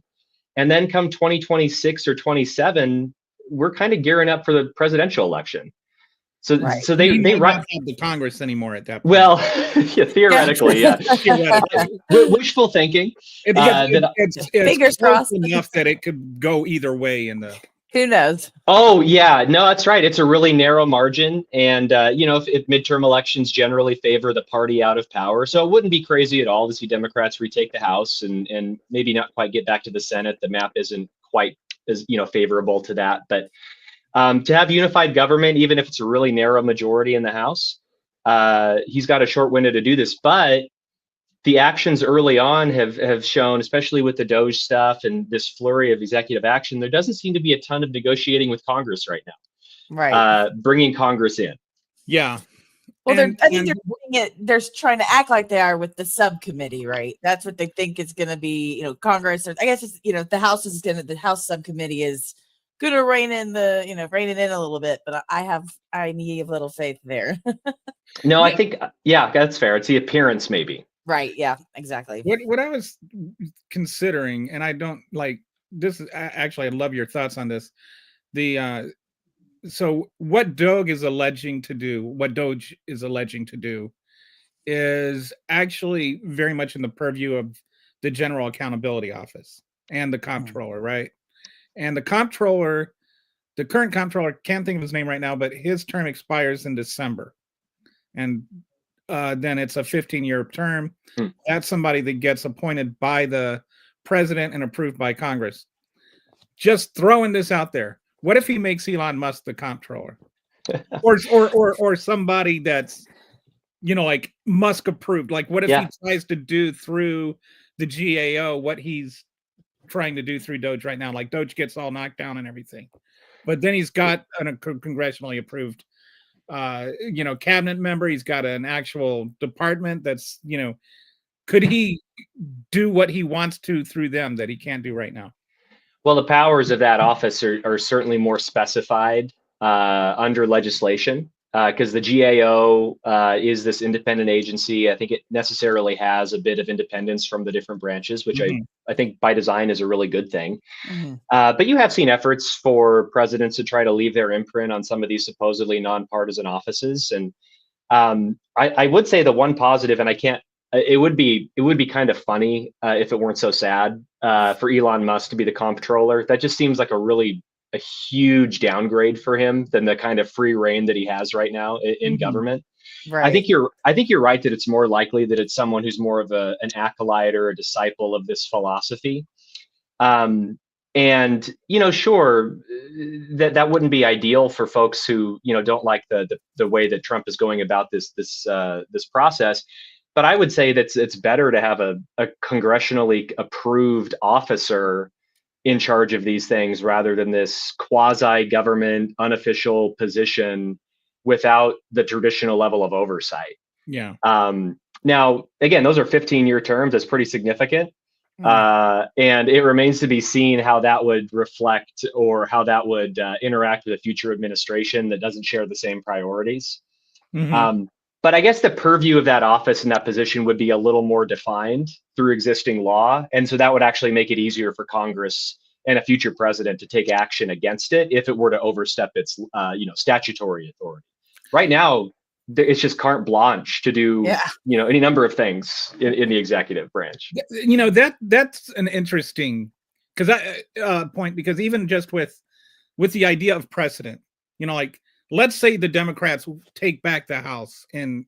And then come 2026 or 27, we're kind of gearing up for the presidential election. So they not have the Congress anymore at that point. Well, theoretically, yeah. Wishful thinking. It's fingers crossed enough that it could go either way in the. Who knows? Oh yeah, no, that's right. It's a really narrow margin, and if midterm elections generally favor the party out of power, so it wouldn't be crazy at all to see Democrats retake the House and maybe not quite get back to the Senate. The map isn't quite as favorable to that, but. To have unified government, even if it's a really narrow majority in the House, he's got a short window to do this. But the actions early on have shown, especially with the DOGE stuff and this flurry of executive action, there doesn't seem to be a ton of negotiating with Congress right now. Right. Bringing Congress in. Yeah. Well, I think they're doing it. They're trying to act like they are with the subcommittee, right? That's what they think is going to be. Congress. Or I guess it's the House is going to. The House subcommittee is gonna rein in a little bit, but I need a little faith there. No, I think that's fair. It's the appearance, maybe. Right. Yeah. Exactly. What I was considering, and I don't like this. Actually, I love your thoughts on this. So what DOGE is alleging to do, is actually very much in the purview of the General Accountability Office and the comptroller, right? And the current comptroller, can't think of his name right now, but his term expires in December. And then it's a 15-year term. That's somebody that gets appointed by the president and approved by Congress. Just throwing this out there. What if he makes Elon Musk the comptroller? or somebody that's, like Musk approved? Like, what if he tries to do through the GAO what he's trying to do through DOGE right now? Like DOGE gets all knocked down and everything, but then he's got a congressionally approved cabinet member. He's got an actual department that's could he do what he wants to through them that he can't do right now? Well, the powers of that office are certainly more specified under legislation, because the GAO is this independent agency. I think it necessarily has a bit of independence from the different branches, which I think by design is a really good thing. But you have seen efforts for presidents to try to leave their imprint on some of these supposedly nonpartisan offices. And I would say the one positive, and it would be kind of funny if it weren't so sad for Elon Musk to be the comptroller. That just seems like a huge downgrade for him than the kind of free reign that he has right now in government. Right. I think you're right that it's more likely that it's someone who's more of an acolyte or a disciple of this philosophy. And sure, that wouldn't be ideal for folks who don't like the way that Trump is going about this process. But I would say that it's better to have a congressionally approved officer in charge of these things rather than this quasi-government unofficial position without the traditional level of oversight. Yeah. Now, again, those are 15-year terms. That's pretty significant. And it remains to be seen how that would reflect or how that would interact with a future administration that doesn't share the same priorities. But I guess the purview of that office and that position would be a little more defined through existing law. And so that would actually make it easier for Congress and a future president to take action against it if it were to overstep its statutory authority. Right now, it's just carte blanche to do any number of things in the executive branch. That's an interesting point, because even just with the idea of precedent, like let's say the Democrats take back the House in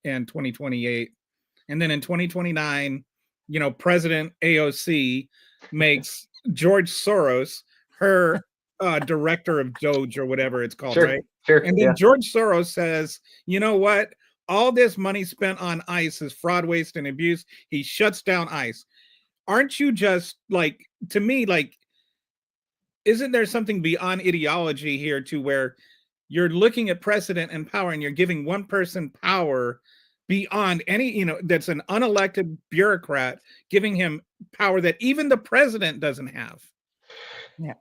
2028, and then in 2029, President AOC makes George Soros her director of DOGE or whatever it's called, Sure, right? sure. And then George Soros says, you know what? All this money spent on ICE is fraud, waste, and abuse. He shuts down ICE. Aren't you just like, to me, like, isn't there something beyond ideology here to where you're looking at precedent and power and you're giving one person power beyond any, that's an unelected bureaucrat, giving him power that even the president doesn't have?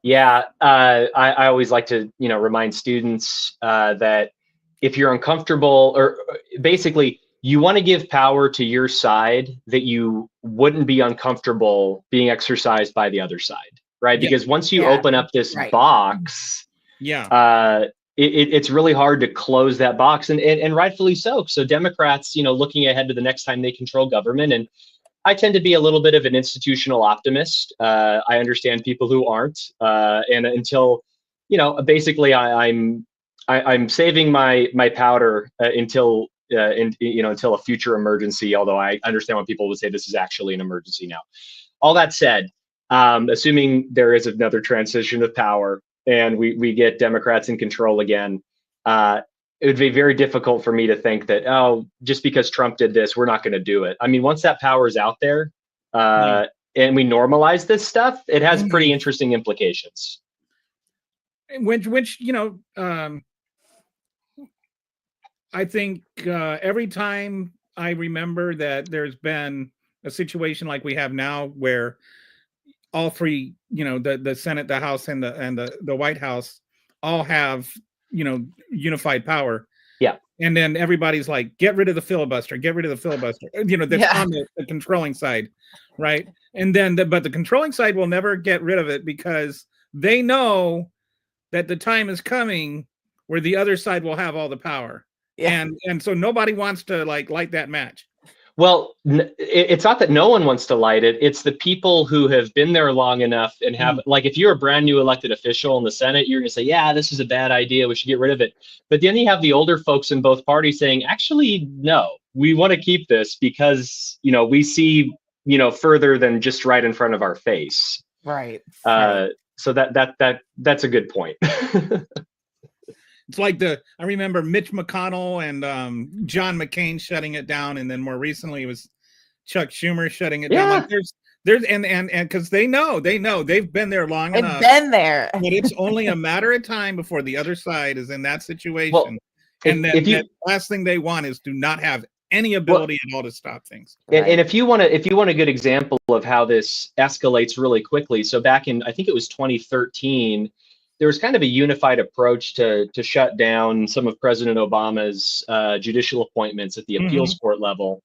Yeah. I always like to, remind students that if you're uncomfortable, or basically you want to give power to your side that you wouldn't be uncomfortable being exercised by the other side, right? Because once you open up this box, it's really hard to close that box, and rightfully so. So Democrats, looking ahead to the next time they control government, and I tend to be a little bit of an institutional optimist. I understand people who aren't, and until, basically I'm saving my powder until until a future emergency. Although I understand when people would say this is actually an emergency now. All that said, assuming there is another transition of power and we get Democrats in control again, it would be very difficult for me to think that, just because Trump did this, we're not going to do it. I mean, once that power is out there and we normalize this stuff, it has pretty interesting implications. Which I think every time I remember that there's been a situation like we have now where all three, the Senate, the House, and the White House all have, unified power. Yeah. And then everybody's like, get rid of the filibuster, get rid of the filibuster, that's on the controlling side. Right. And then, but the controlling side will never get rid of it because they know that the time is coming where the other side will have all the power. Yeah. And so nobody wants to light that match. Well, it's not that no one wants to light it. It's the people who have been there long enough and have, like, if you're a brand new elected official in the Senate, you're going to say, yeah, this is a bad idea, we should get rid of it. But then you have the older folks in both parties saying, actually, no, we want to keep this because, we see, further than just right in front of our face. Right. So that's a good point. It's like I remember Mitch McConnell and John McCain shutting it down, and then more recently it was Chuck Schumer shutting it down. Like there's and because they know they've been there long enough. Been there. But it's only a matter of time before the other side is in that situation. Well, and the last thing they want is to not have any ability at all to stop things. And if you want a good example of how this escalates really quickly, so back in, I think it was 2013. There was kind of a unified approach to shut down some of President Obama's judicial appointments at the appeals court level.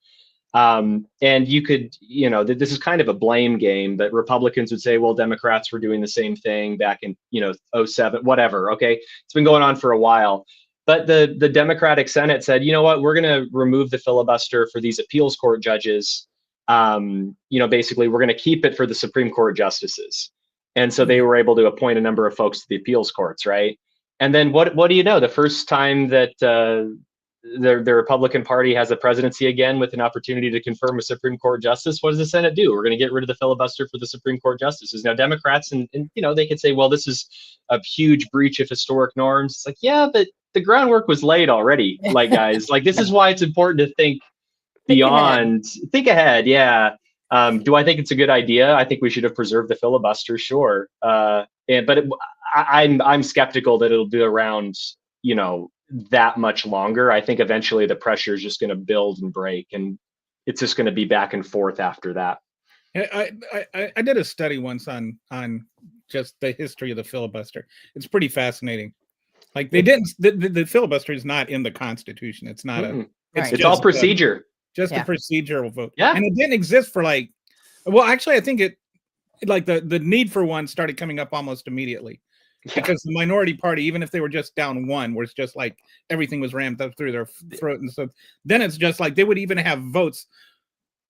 And you could, this is kind of a blame game, but Republicans would say, well, Democrats were doing the same thing back in, 2007, whatever. Okay. It's been going on for a while. But the Democratic Senate said, you know what, we're going to remove the filibuster for these appeals court judges. Basically, we're going to keep it for the Supreme Court justices. And so they were able to appoint a number of folks to the appeals courts, right? And then what do you know? The first time that the Republican Party has a presidency again with an opportunity to confirm a Supreme Court justice, what does the Senate do? We're going to get rid of the filibuster for the Supreme Court justices. Now, Democrats, and they could say, well, this is a huge breach of historic norms. It's like, yeah, but the groundwork was laid already. Like, guys, like, this is why it's important to think beyond, think ahead. Yeah. Do I think it's a good idea? I think we should have preserved the filibuster, sure. But I'm skeptical that it'll be around, that much longer. I think eventually the pressure is just going to build and break, and it's just going to be back and forth after that. I did a study once on just the history of the filibuster. It's pretty fascinating. Like the filibuster is not in the Constitution. It's not it's all procedure. Just a procedural vote. Yeah. And it didn't exist for actually, I think the need for one started coming up almost immediately because the minority party, even if they were just down one, was just like everything was rammed up through their throat. And so then it's just like they would even have votes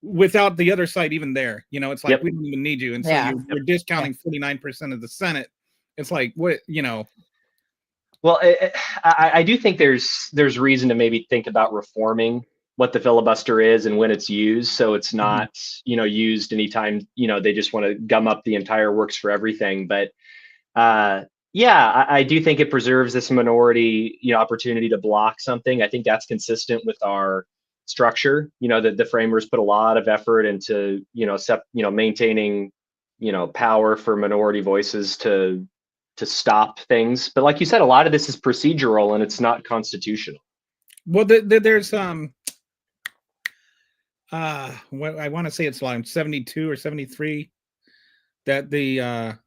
without the other side even there. It's like, we don't even need you. And so you're discounting 49% of the Senate. It's like, what, Well, I do think there's reason to maybe think about reforming what the filibuster is and when it's used, so it's not used anytime they just want to gum up the entire works for everything. But yeah, I do think it preserves this minority opportunity to block something. I think that's consistent with our structure. That the framers put a lot of effort into maintaining power for minority voices to stop things. But like you said, a lot of this is procedural and it's not constitutional. Well, there's what I want to say it's line 72 or 73 that the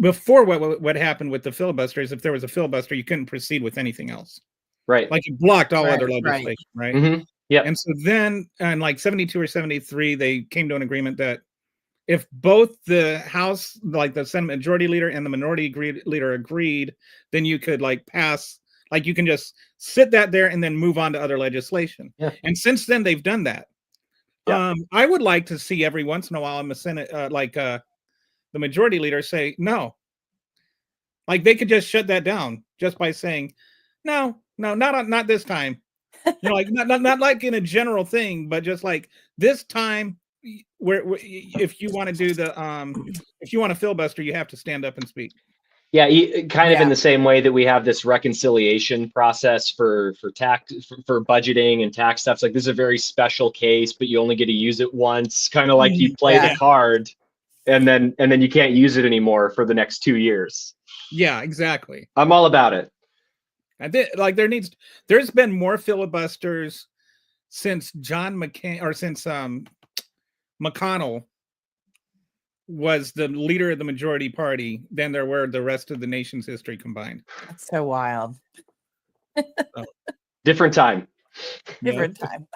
before what happened with the filibuster is if there was a filibuster, you couldn't proceed with anything else. Right. Like it blocked all Right, other legislation, right? Mm-hmm. Yeah. And so then in like 72 or 73, they came to an agreement that if both the House, like the Senate Majority Leader and the Minority Leader agreed, then you could like pass, like you can just sit that there and then move on to other legislation. Yeah. And since then, they've done that. Yeah. I would like to see every once in a while in the Senate, the Majority Leader say no. Like they could just shut that down just by saying, no, not this time. Like not like in a general thing, but just like this time. Where if you want to do the if you want to filibuster, you have to stand up and speak. Yeah, kind of in the same way that we have this reconciliation process for tax for budgeting and tax stuff. It's like this is a very special case, but you only get to use it once. Kind of like you play the card, and then you can't use it anymore for the next 2 years. Yeah, exactly. I'm all about it. I did like there's been more filibusters since John McCain or since McConnell was the leader of the majority party than there were the rest of the nation's history combined. That's so wild. Different time. Different time.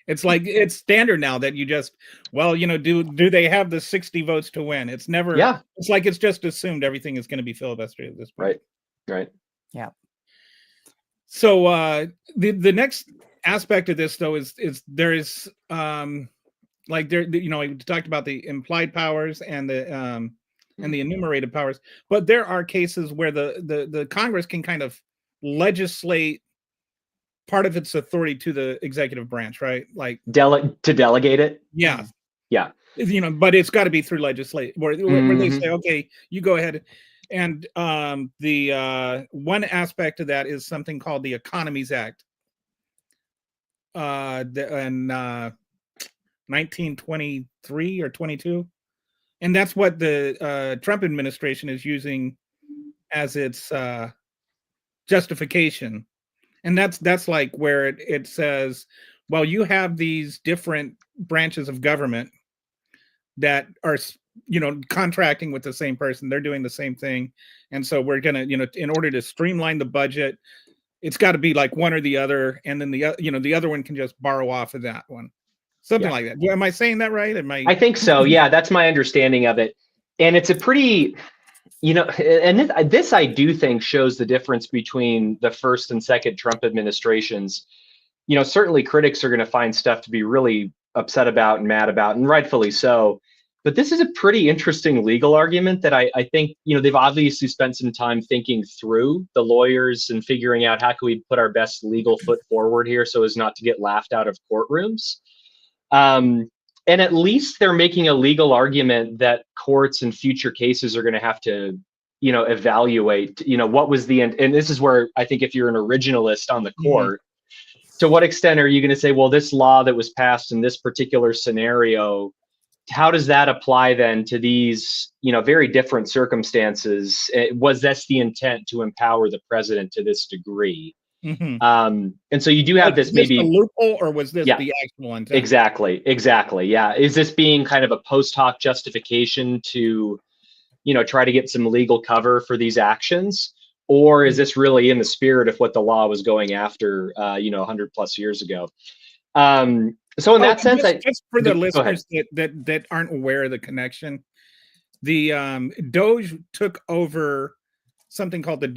It's like it's standard now that you just do they have the 60 votes to win? It's never. Yeah. It's like it's just assumed everything is going to be filibustered at this point. Right. Yeah. So the next aspect of this though is there is like there, we talked about the implied powers and the enumerated powers, but there are cases where the Congress can kind of legislate part of its authority to the executive branch, right? Like to delegate it. Yeah. Yeah. But it's got to be through legislate where they say, okay, you go ahead. And the one aspect of that is something called the Economies Act. And 1923 or 22, and that's what the Trump administration is using as its justification. And that's like where it says, well, you have these different branches of government that are contracting with the same person, they're doing the same thing, and so we're gonna in order to streamline the budget, it's got to be like one or the other, and then the other one can just borrow off of that one. Something like that. Am I saying that right? I think so. Yeah, that's my understanding of it. And it's a pretty, and this I do think shows the difference between the first and second Trump administrations. Certainly critics are going to find stuff to be really upset about and mad about, and rightfully so. But this is a pretty interesting legal argument that I think, they've obviously spent some time thinking through, the lawyers, and figuring out how can we put our best legal foot forward here so as not to get laughed out of courtrooms. And at least they're making a legal argument that courts in future cases are going to have to, evaluate, what was the end. And this is where I think if you're an originalist on the court, to what extent are you going to say, well, this law that was passed in this particular scenario, how does that apply then to these, very different circumstances? Was this the intent to empower the president to this degree? And so you do have this maybe a loophole, or was this the actual intent? Exactly. Yeah. Is this being kind of a post hoc justification to, try to get some legal cover for these actions? Or is this really in the spirit of what the law was going after, 100 plus years ago? So in that sense, just for the listeners that aren't aware of the connection, the DOGE took over something called the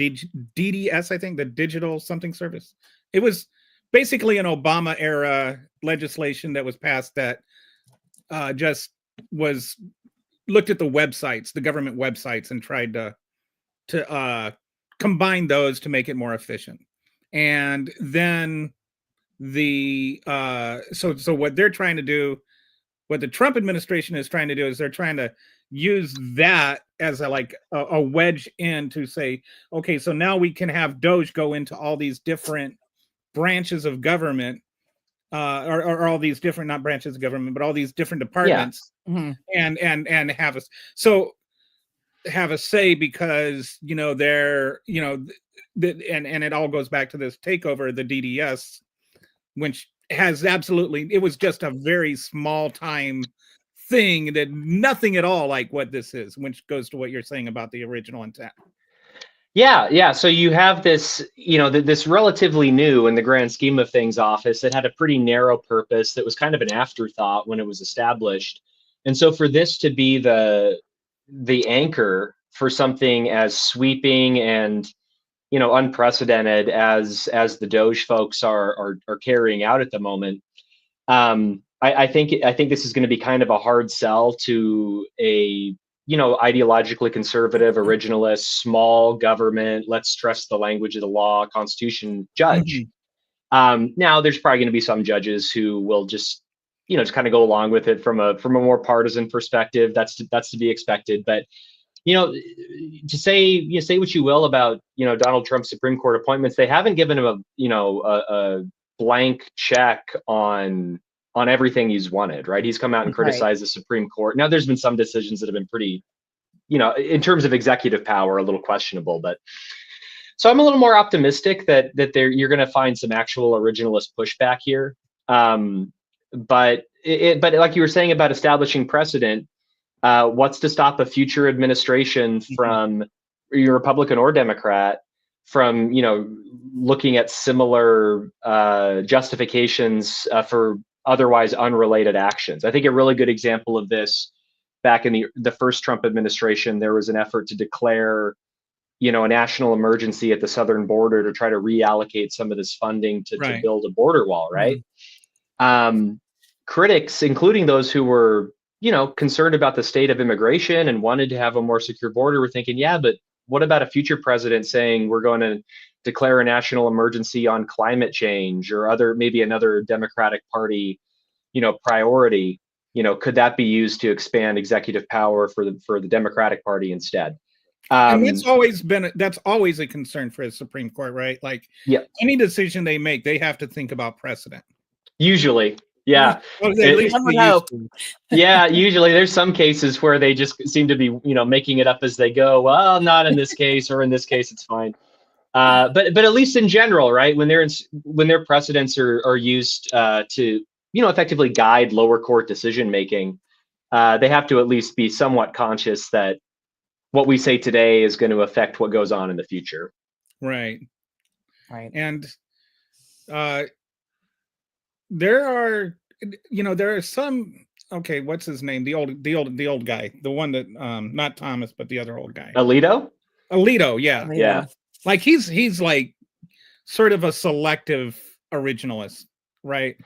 DDS, I think, the Digital Something Service. It was basically an Obama era legislation that was passed that just was looked at the websites, the government websites, and tried to combine those to make it more efficient. And then so what they're trying to do, what the Trump administration is trying to do, is they're trying to use that as a wedge in to say, okay, so now we can have DOGE go into all these different branches of government, or all these different, not branches of government, but all these different departments, and have a say, because they're and it all goes back to this takeover, the DDS, which has it was just a very small time thing, that nothing at all like what this is, which goes to what you're saying about the original intent. Yeah. So you have this, this relatively new, in the grand scheme of things, office that had a pretty narrow purpose, that was kind of an afterthought when it was established. And so for this to be the anchor for something as sweeping and unprecedented as the DOGE folks are carrying out at the moment, I think this is going to be kind of a hard sell to a ideologically conservative, originalist, small government, let's trust the language of the law, Constitution judge. Now, there's probably going to be some judges who will just kind of go along with it from a more partisan perspective. That's to be expected. But to say what you will about Donald Trump's Supreme Court appointments, they haven't given him a blank check on everything he's wanted, right? He's come out and criticized the Supreme Court. Now, there's been some decisions that have been pretty, in terms of executive power, a little questionable. But so I'm a little more optimistic that you're going to find some actual originalist pushback here. But like you were saying about establishing precedent, what's to stop a future administration from, your Republican or Democrat, from looking at similar justifications for otherwise unrelated actions? I think a really good example of this, back in the first Trump administration, there was an effort to declare a national emergency at the southern border to try to reallocate some of this funding to build a border wall, right? Critics, including those who were concerned about the state of immigration and wanted to have a more secure border, were thinking, yeah, but what about a future president saying we're going to declare a national emergency on climate change, or maybe another Democratic Party, priority? Could that be used to expand executive power for the Democratic Party instead? And that's always a concern for the Supreme Court, right? Like, any decision they make, they have to think about precedent. Usually. Yeah. Well, at least usually there's some cases where they just seem to be, making it up as they go. Well, not in this case, or in this case, it's fine. But at least in general, right? When their precedents are used to, effectively guide lower court decision making, they have to at least be somewhat conscious that what we say today is going to affect what goes on in the future. Right. And there are some, what's his name? The old guy, the one that, not Thomas, but the other old guy. Alito, yeah. Yeah. Like he's like sort of a selective originalist, right?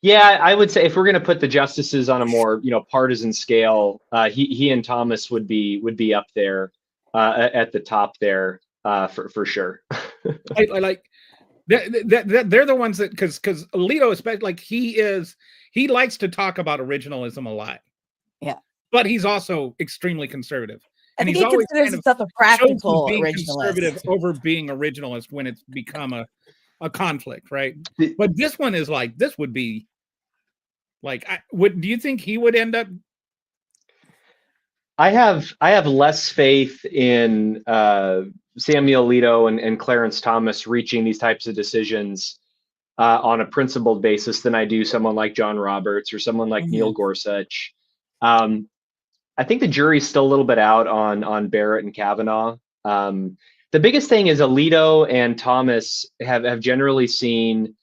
Yeah, I would say if we're going to put the justices on a more, partisan scale, he and Thomas would be up there, at the top there, for sure. I like they're the ones that, because Alito, especially, like he likes to talk about originalism a lot. Yeah, but he's also extremely conservative, and I think he's always considers himself a practical being originalist. conservative over being originalist when it's become a conflict, right? But this one is like, this would be like, do you think he would end up? I have less faith in Samuel Alito and Clarence Thomas reaching these types of decisions on a principled basis than I do someone like John Roberts or someone like Neil Gorsuch. I think the jury's still a little bit out on Barrett and Kavanaugh. The biggest thing is Alito and Thomas have generally seen,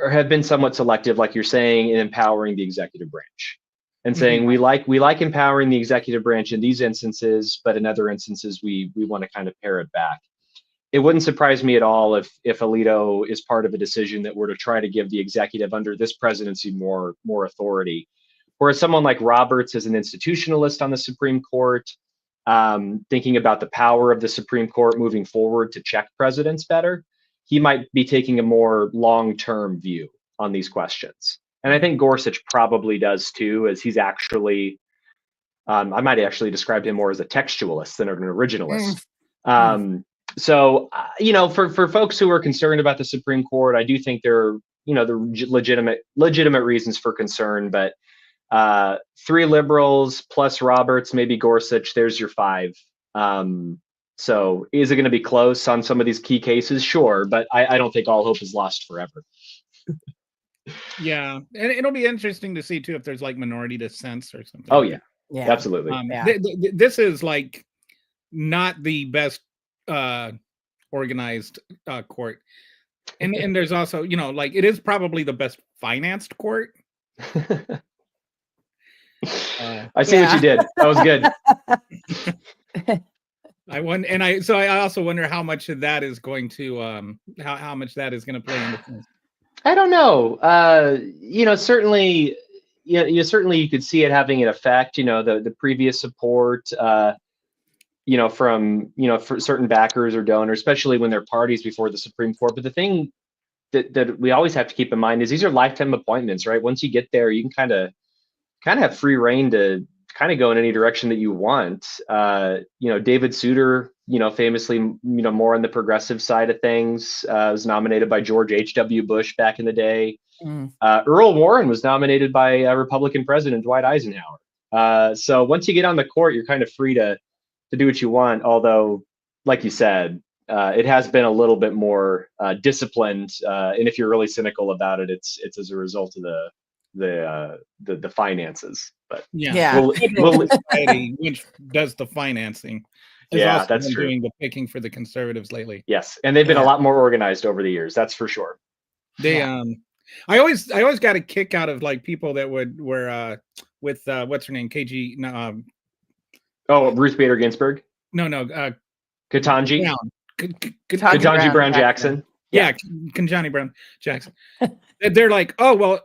or have been somewhat selective, like you're saying, in empowering the executive branch. And saying we like empowering the executive branch in these instances, but in other instances we want to kind of pare it back. It wouldn't surprise me at all if Alito is part of a decision that were to try to give the executive under this presidency more authority. Whereas someone like Roberts is an institutionalist on the Supreme Court. thinking about the power of the Supreme Court moving forward to check presidents better, he might be taking a more long-term view on these questions. And I think Gorsuch probably does too, as he's actually, I might actually describe him more as a textualist than an originalist. So, for folks who are concerned about the Supreme Court, I do think there are, the legitimate reasons for concern, but 3 liberals plus Roberts, maybe Gorsuch, there's your 5. So is it going to be close on some of these key cases? Sure, but I don't think all hope is lost forever. Yeah, and it'll be interesting to see too if there's like minority dissents or something. Oh yeah, absolutely. This is like not the best organized court, and there's also like it is probably the best financed court. I see what you did. That was good. I also wonder how much of that is going to how much that is going to play into things. I don't know. Certainly, certainly you could see it having an effect. The previous support, from for certain backers or donors, especially when they're parties before the Supreme Court. But the thing that we always have to keep in mind is these are lifetime appointments, right? Once you get there, you can kind of have free reign to kind of go in any direction that you want. David Souter, famously, more on the progressive side of things, was nominated by George H.W. Bush back in the day. Earl Warren was nominated by Republican President Dwight Eisenhower. So once you get on the court, you're kind of free to do what you want. Although, like you said, it has been a little bit more disciplined. And if you're really cynical about it, it's as a result of the finances. But which does the financing. That's true. Doing the picking for the conservatives lately. Yes, and they've been a lot more organized over the years. That's for sure. They I always got a kick out of like people that were with what's her name, KG. Ruth Bader Ginsburg. No, Ketanji Brown. Ketanji Brown Jackson. Yeah, Ketanji Brown Jackson. They're like, oh well,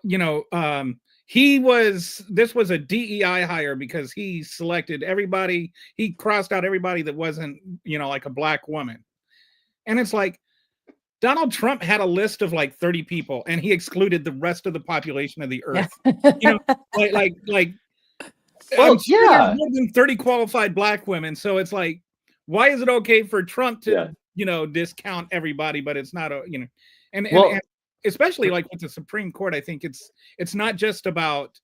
this was a DEI hire because he selected everybody. He crossed out everybody that wasn't, like a black woman. And it's like Donald Trump had a list of like 30 people and he excluded the rest of the population of the earth. There's more than 30 qualified black women. So it's like, why is it okay for Trump to, discount everybody, but it's not and especially like with the Supreme Court, I think it's not just about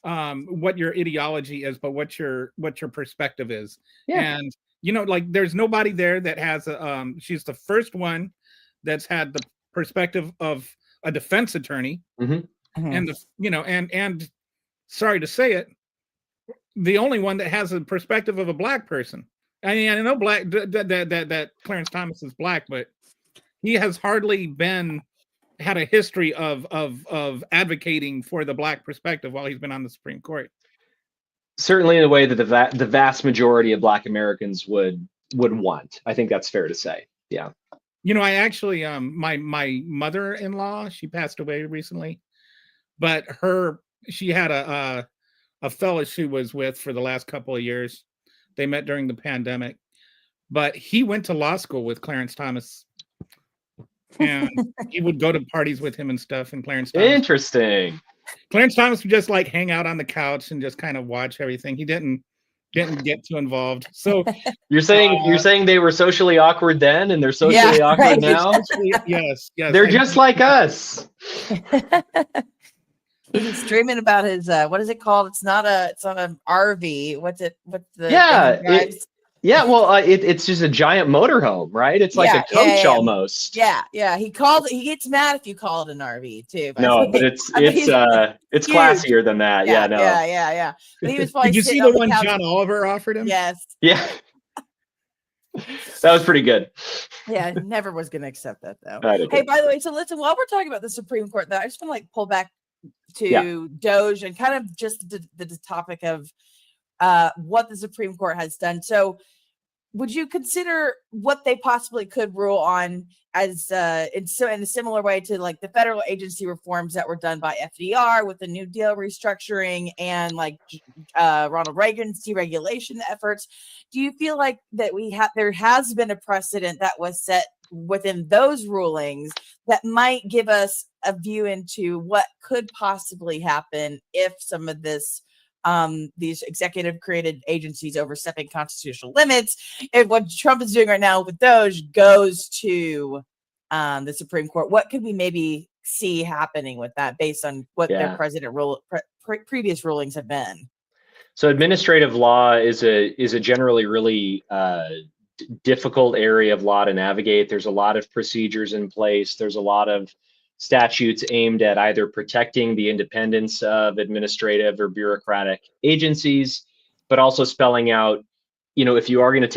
what your ideology is, but what your perspective is. And like there's nobody there that has she's the first one that's had the perspective of a defense attorney, and and sorry to say it, the only one that has a perspective of a black person. I mean, I know that Clarence Thomas is black, but he has hardly had a history of advocating for the black perspective while he's been on the Supreme Court. Certainly in a way that the vast majority of black Americans would want. I think that's fair to say. Yeah. I actually my mother-in-law, she passed away recently, but she had a fellow she was with for the last couple of years. They met during the pandemic, but he went to law school with Clarence Thomas. And he would go to parties with him and stuff. And Clarence Thomas would just like hang out on the couch and just kind of watch everything. He didn't get too involved. So you're saying they were socially awkward then and they're socially awkward now? Yes. They're just like us. He's dreaming about his what is it called? It's not an RV. What's the it's just a giant moterhome, right? It's like a coach almost. Yeah. He gets mad if you call it an RV too. No, but it's classier than that. Yeah. But he was probably Did you see the one John Oliver offered him? Yes. Yeah. That was pretty good. Yeah, never was going to accept that though. Hey, by the way, so listen, while we're talking about the Supreme Court, though, I just want to pull back to DOGE and kind of just the topic of what the Supreme Court has done. So would you consider what they possibly could rule on as in a similar way to like the federal agency reforms that were done by FDR with the New Deal restructuring and like Ronald Reagan's deregulation efforts? Do you feel like that there has been a precedent that was set within those rulings that might give us a view into what could possibly happen if some of this these executive created agencies overstepping constitutional limits, and what Trump is doing right now with DOGE goes to the Supreme Court? What could we maybe see happening with that based on what their previous rulings have been? So administrative law is a generally really difficult area of law to navigate. There's a lot of procedures in place. There's a lot of statutes aimed at either protecting the independence of administrative or bureaucratic agencies, but also spelling out, if you are going to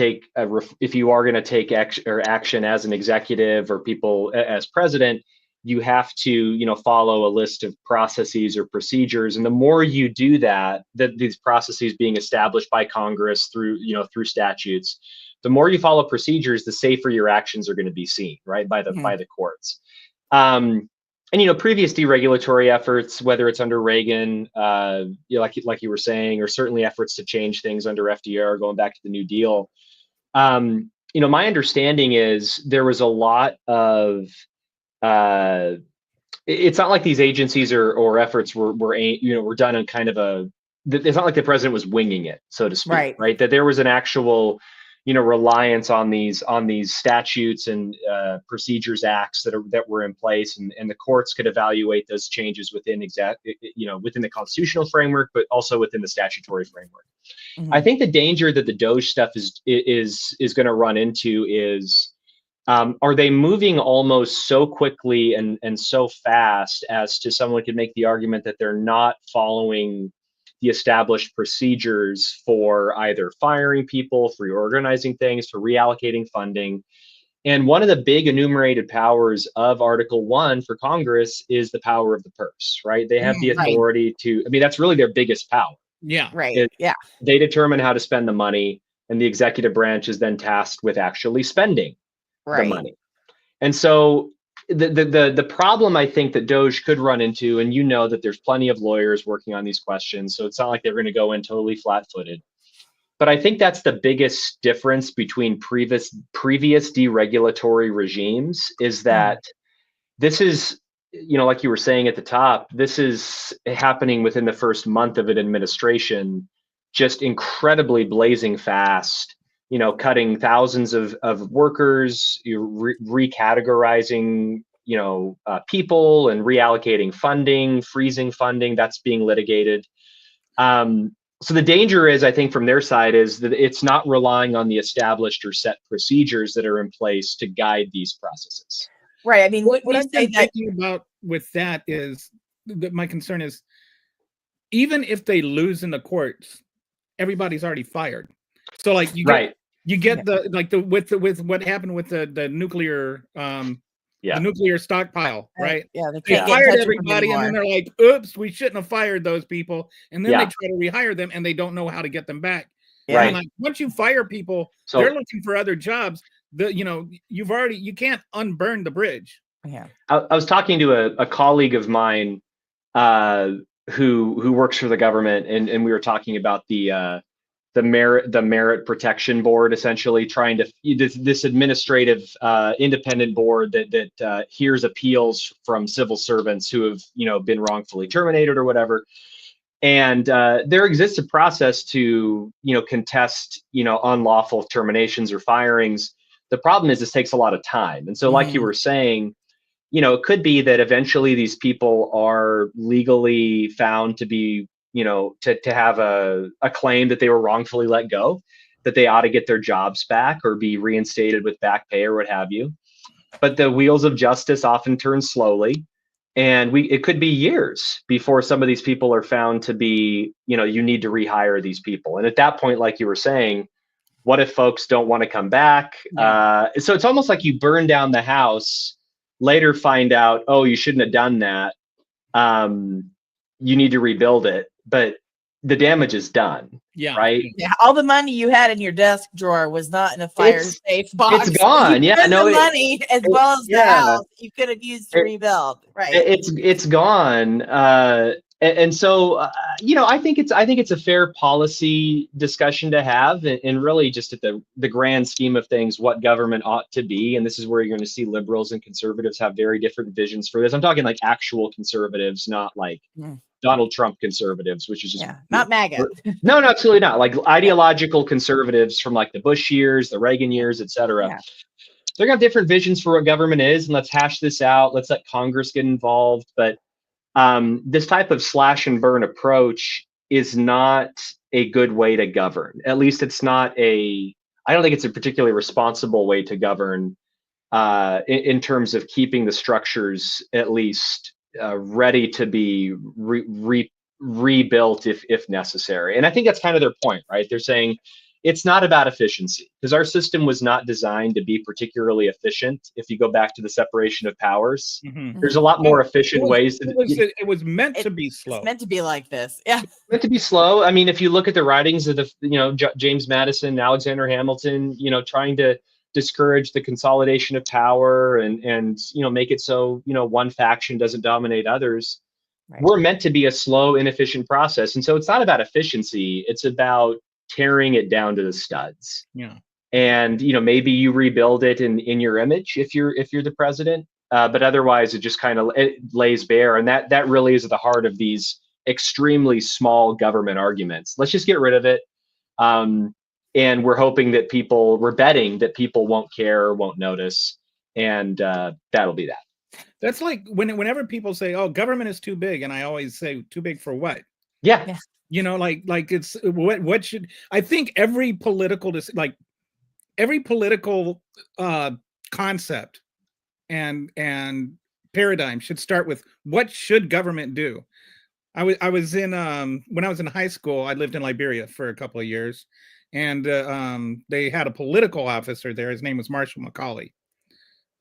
take action as an executive or people as president, you have to, follow a list of processes or procedures. And the more you do that these processes being established by Congress through statutes, the more you follow procedures, the safer your actions are going to be seen, right, by the courts. And previous deregulatory efforts, whether it's under Reagan, like you were saying, or certainly efforts to change things under FDR, going back to the New Deal. My understanding is there was a lot of. It's not like these agencies or efforts were done in kind of a. It's not like the president was winging it, so to speak, right? That there was an actual. Reliance on these statutes and procedures acts that were in place, and the courts could evaluate those changes within within the constitutional framework, but also within the statutory framework. I think the danger that the DOGE stuff is going to run into is, are they moving almost so quickly and so fast as to someone could make the argument that they're not following the established procedures for either firing people, for reorganizing things, for reallocating funding. And one of the big enumerated powers of Article 1 for Congress is the power of the purse, right? They have the authority to, that's really their biggest power. Yeah. Right. Yeah. They determine how to spend the money, and the executive branch is then tasked with actually spending the money. And so the problem I think that DOGE could run into, and that there's plenty of lawyers working on these questions, so it's not like they're going to go in totally flat-footed. But I think that's the biggest difference between previous deregulatory regimes, is that this is, like you were saying at the top, this is happening within the first month of an administration, just incredibly blazing fast. Cutting thousands of workers, recategorizing, people, and reallocating funding, freezing funding that's being litigated. So the danger is, I think, from their side, is that it's not relying on the established or set procedures that are in place to guide these processes. Right. I mean, what I'm thinking about with that is that my concern is, even if they lose in the courts, everybody's already fired. So like you get with what happened with the nuclear the nuclear stockpile, right? Yeah, they fired everybody, and then they're like, "Oops, we shouldn't have fired those people." And then they try to rehire them, and they don't know how to get them back. Yeah. And like, once you fire people, they're looking for other jobs. You can't unburn the bridge. Yeah. I was talking to a colleague of mine who works for the government, and we were talking about the merit protection board, essentially trying to this administrative independent board that hears appeals from civil servants who have been wrongfully terminated or whatever. And there exists a process to contest unlawful terminations or firings. The problem is this takes a lot of time, and so like you were saying, it could be that eventually these people are legally found to be to have a claim that they were wrongfully let go, that they ought to get their jobs back or be reinstated with back pay or what have you. But the wheels of justice often turn slowly, and it could be years before some of these people are found to be, you need to rehire these people. And at that point, like you were saying, what if folks don't want to come back? So it's almost like you burn down the house, later find out, oh, you shouldn't have done that. You need to rebuild it. But the damage is done. Yeah. Right. Yeah, all the money you had in your desk drawer was not in a fire safe box. It's gone. Yeah, no, the money as well as the house you could have used to rebuild. Right. It's gone. And so, I think it's a fair policy discussion to have, and really just at the grand scheme of things, what government ought to be. And this is where you're going to see liberals and conservatives have very different visions for this. I'm talking like actual conservatives, not like Donald Trump conservatives, which is just not MAGA. No, absolutely not. Like ideological conservatives from like the Bush years, the Reagan years, et cetera. Yeah. They're gonna have different visions for what government is, and let's hash this out. Let's let Congress get involved. But this type of slash and burn approach is not a good way to govern. At least it's not I don't think it's a particularly responsible way to govern in terms of keeping the structures at least ready to be rebuilt if necessary. And I think that's kind of their point, right? They're saying it's not about efficiency, because our system was not designed to be particularly efficient. If you go back to the separation of powers, there's a lot more efficient ways. It was meant to be slow. It's meant to be like this. Yeah. It's meant to be slow. I mean, if you look at the writings of James Madison, Alexander Hamilton, trying to discourage the consolidation of power and make it so, one faction doesn't dominate others. Right. We're meant to be a slow, inefficient process. And so it's not about efficiency. It's about tearing it down to the studs. Yeah. And maybe you rebuild it in your image if you're the president, but otherwise it just kind of lays bare. And that really is at the heart of these extremely small government arguments. Let's just get rid of it. And we're hoping that we're betting that people won't care, won't notice, and that'll be that. That's like whenever people say, "Oh, government is too big," and I always say, "Too big for what?" Yeah. Like it's what should I think every political concept and paradigm should start with what should government do. I was in when I was in high school, I lived in Liberia for a couple of years, and they had a political officer there. His name was Marshall McCauley,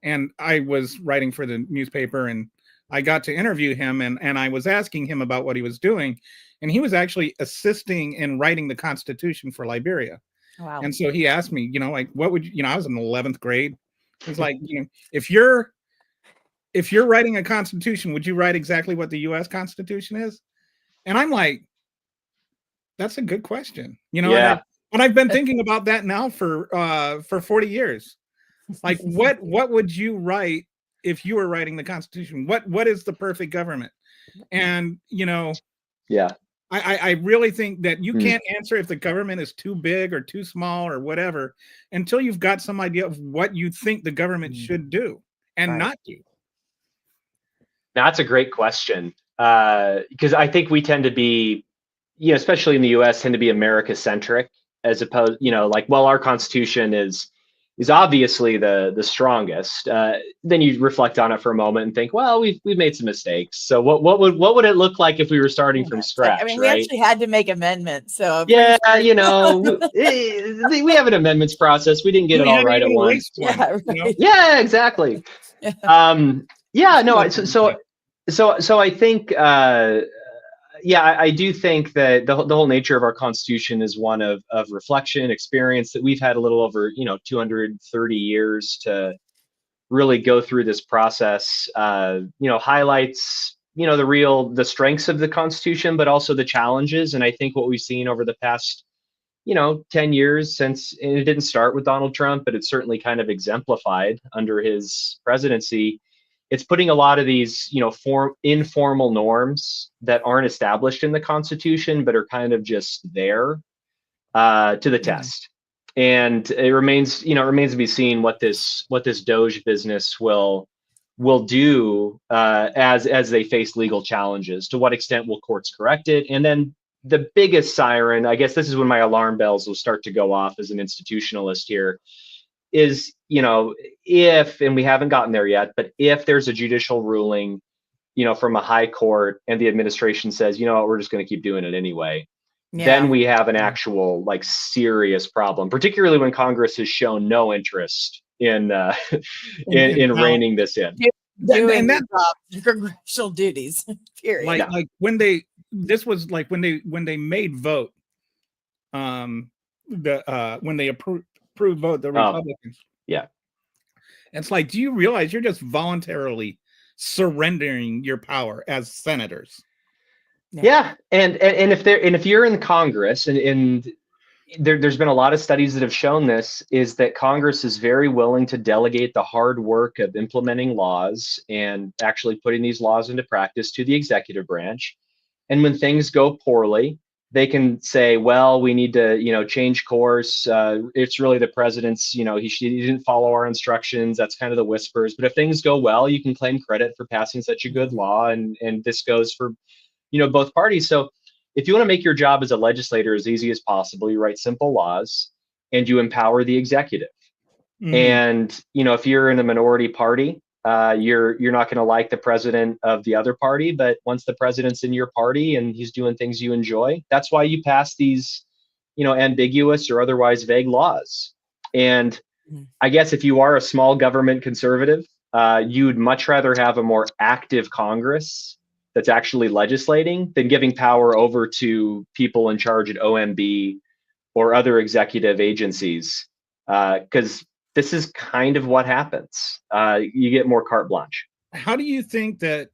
and I was writing for the newspaper, and I got to interview him, and I was asking him about what he was doing, and he was actually assisting in writing the Constitution for Liberia. Wow. And so he asked me, like, what would I was in the 11th grade. He's like, if you're writing a constitution, would you write exactly what the U.S. Constitution is? And I'm like, that's a good question. Yeah. And I've been thinking about that now for 40 years. Like, what would you write if you were writing the Constitution? What is the perfect government? And yeah, I really think that you can't answer if the government is too big or too small or whatever until you've got some idea of what you think the government should do and not do. That's a great question, because I think we tend to be, especially in the U.S., tend to be America-centric, as opposed, our Constitution is obviously the strongest. Then you reflect on it for a moment and think, well, we've made some mistakes. So what would it look like if we were starting from scratch? We actually had to make amendments. So yeah, we have an amendments process. We didn't get it all right at once. Yeah, right. Yeah, exactly. So I think. I do think that the whole nature of our Constitution is one of reflection, experience, that we've had a little over 230 years to really go through this process. Highlights the strengths of the Constitution, but also the challenges. And I think what we've seen over the past 10 years since, and it didn't start with Donald Trump, but it's certainly kind of exemplified under his presidency. It's putting a lot of these, informal norms that aren't established in the Constitution, but are kind of just there to the test. And it remains to be seen what this DOGE business will do as they face legal challenges. To what extent will courts correct it? And then the biggest siren, I guess this is when my alarm bells will start to go off as an institutionalist here, is, if, and we haven't gotten there yet, but if there's a judicial ruling, from a high court and the administration says, we're just going to keep doing it anyway, then we have an actual serious problem, particularly when Congress has shown no interest in reining this in. Doing congressional duties, period. Like when they, this was like when they made vote, when they approved vote the Republicans. Yeah. It's like, do you realize you're just voluntarily surrendering your power as senators? Yeah. And if you're in Congress, and there's been a lot of studies that have shown this, is that Congress is very willing to delegate the hard work of implementing laws and actually putting these laws into practice to the executive branch. And when things go poorly, they can say, well, we need to, change course. It's really the president's, he didn't follow our instructions. That's kind of the whispers. But if things go well, you can claim credit for passing such a good law. And this goes for, both parties. So if you want to make your job as a legislator as easy as possible, you write simple laws and you empower the executive. And, if you're in a minority party, you're not going to like the president of the other party, but once the president's in your party and he's doing things you enjoy, that's why you pass these, ambiguous or otherwise vague laws. And I guess if you are a small government conservative, you'd much rather have a more active Congress that's actually legislating than giving power over to people in charge at OMB or other executive agencies, because this is kind of what happens. You get more carte blanche. How do you think that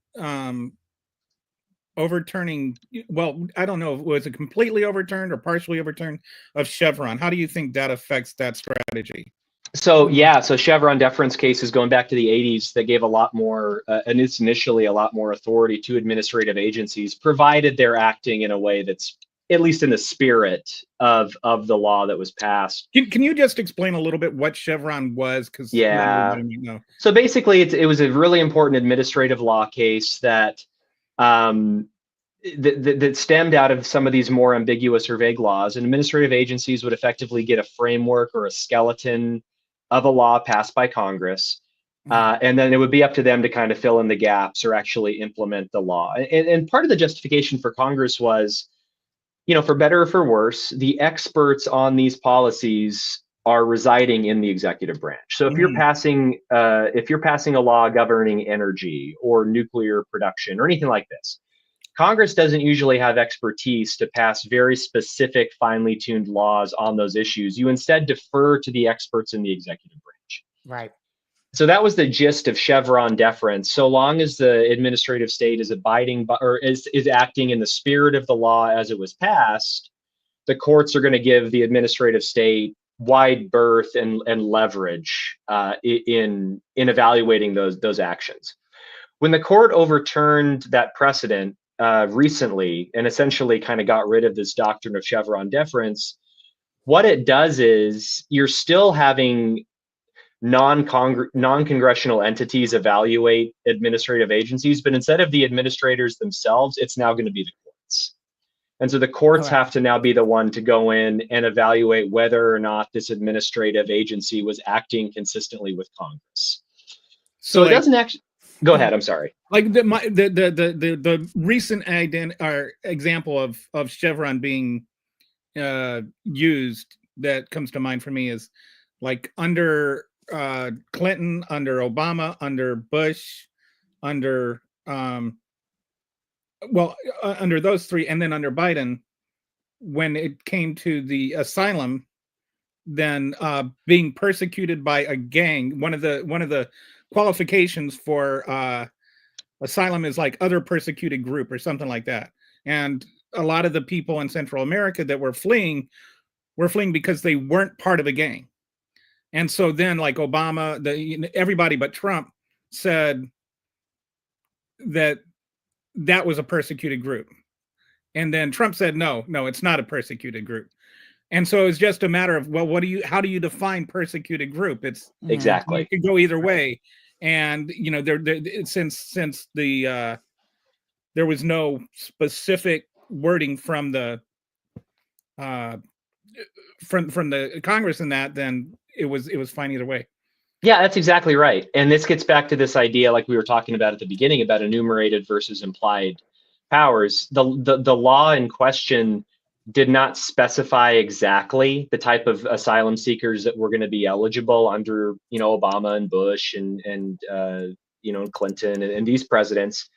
overturning, well, I don't know, was it completely overturned or partially overturned of Chevron? How do you think that affects that strategy? So Chevron deference cases going back to the 80s that gave a lot more, and it's initially a lot more authority to administrative agencies, provided they're acting in a way that's at least in the spirit of the law that was passed. Can you just explain a little bit what Chevron was? Because So basically, it was a really important administrative law case that that stemmed out of some of these more ambiguous or vague laws, and administrative agencies would effectively get a framework or a skeleton of a law passed by Congress. And then it would be up to them to kind of fill in the gaps or actually implement the law. And part of the justification for Congress was, for better or for worse, the experts on these policies are residing in the executive branch. So if you're passing a law governing energy or nuclear production or anything like this, Congress doesn't usually have expertise to pass very specific, finely tuned laws on those issues. You instead defer to the experts in the executive branch. Right. So that was the gist of Chevron deference. So long as the administrative state is abiding by, or is acting in the spirit of the law as it was passed, the courts are going to give the administrative state wide berth and leverage in evaluating those actions. When the court overturned that precedent recently and essentially kind of got rid of this doctrine of Chevron deference, what it does is you're still having non-congressional entities evaluate administrative agencies, but instead of the administrators themselves, it's now going to be the courts. And so the courts have to now be the one to go in and evaluate whether or not this administrative agency was acting consistently with Congress. So it doesn't actually. Go ahead. I'm sorry. Like the recent example of Chevron being used that comes to mind for me is like under Clinton, under Obama, under Bush, under under those three, and then under Biden, when it came to the asylum, then being persecuted by a gang. One of the qualifications for asylum is like other persecuted group or something like that. And a lot of the people in Central America that were fleeing because they weren't part of a gang. And so then like Obama, everybody but Trump said that was a persecuted group. And then Trump said, no, it's not a persecuted group. And so it's just a matter of, well, how do you define persecuted group? It's exactly, it could go either way. And, since there was no specific wording from the from the Congress in that, then it was fine either way. Yeah, that's exactly right. And this gets back to this idea, like we were talking about at the beginning, about enumerated versus implied powers. The law in question did not specify exactly the type of asylum seekers that were going to be eligible under, Obama and Bush and Clinton and these presidents.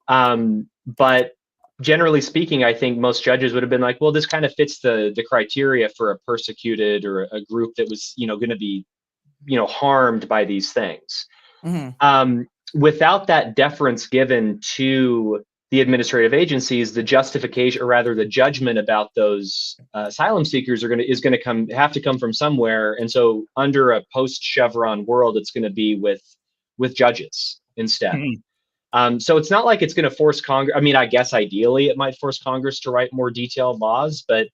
But generally speaking, I think most judges would have been like, well, this kind of fits the criteria for a persecuted or a group that was, going to be, harmed by these things. Without that deference given to the administrative agencies, the justification, or rather the judgment about those asylum seekers is going to have to come from somewhere. And so under a post Chevron world, it's going to be with judges instead. So it's not like it's going to force Congress. I mean, I guess ideally it might force Congress to write more detailed laws, but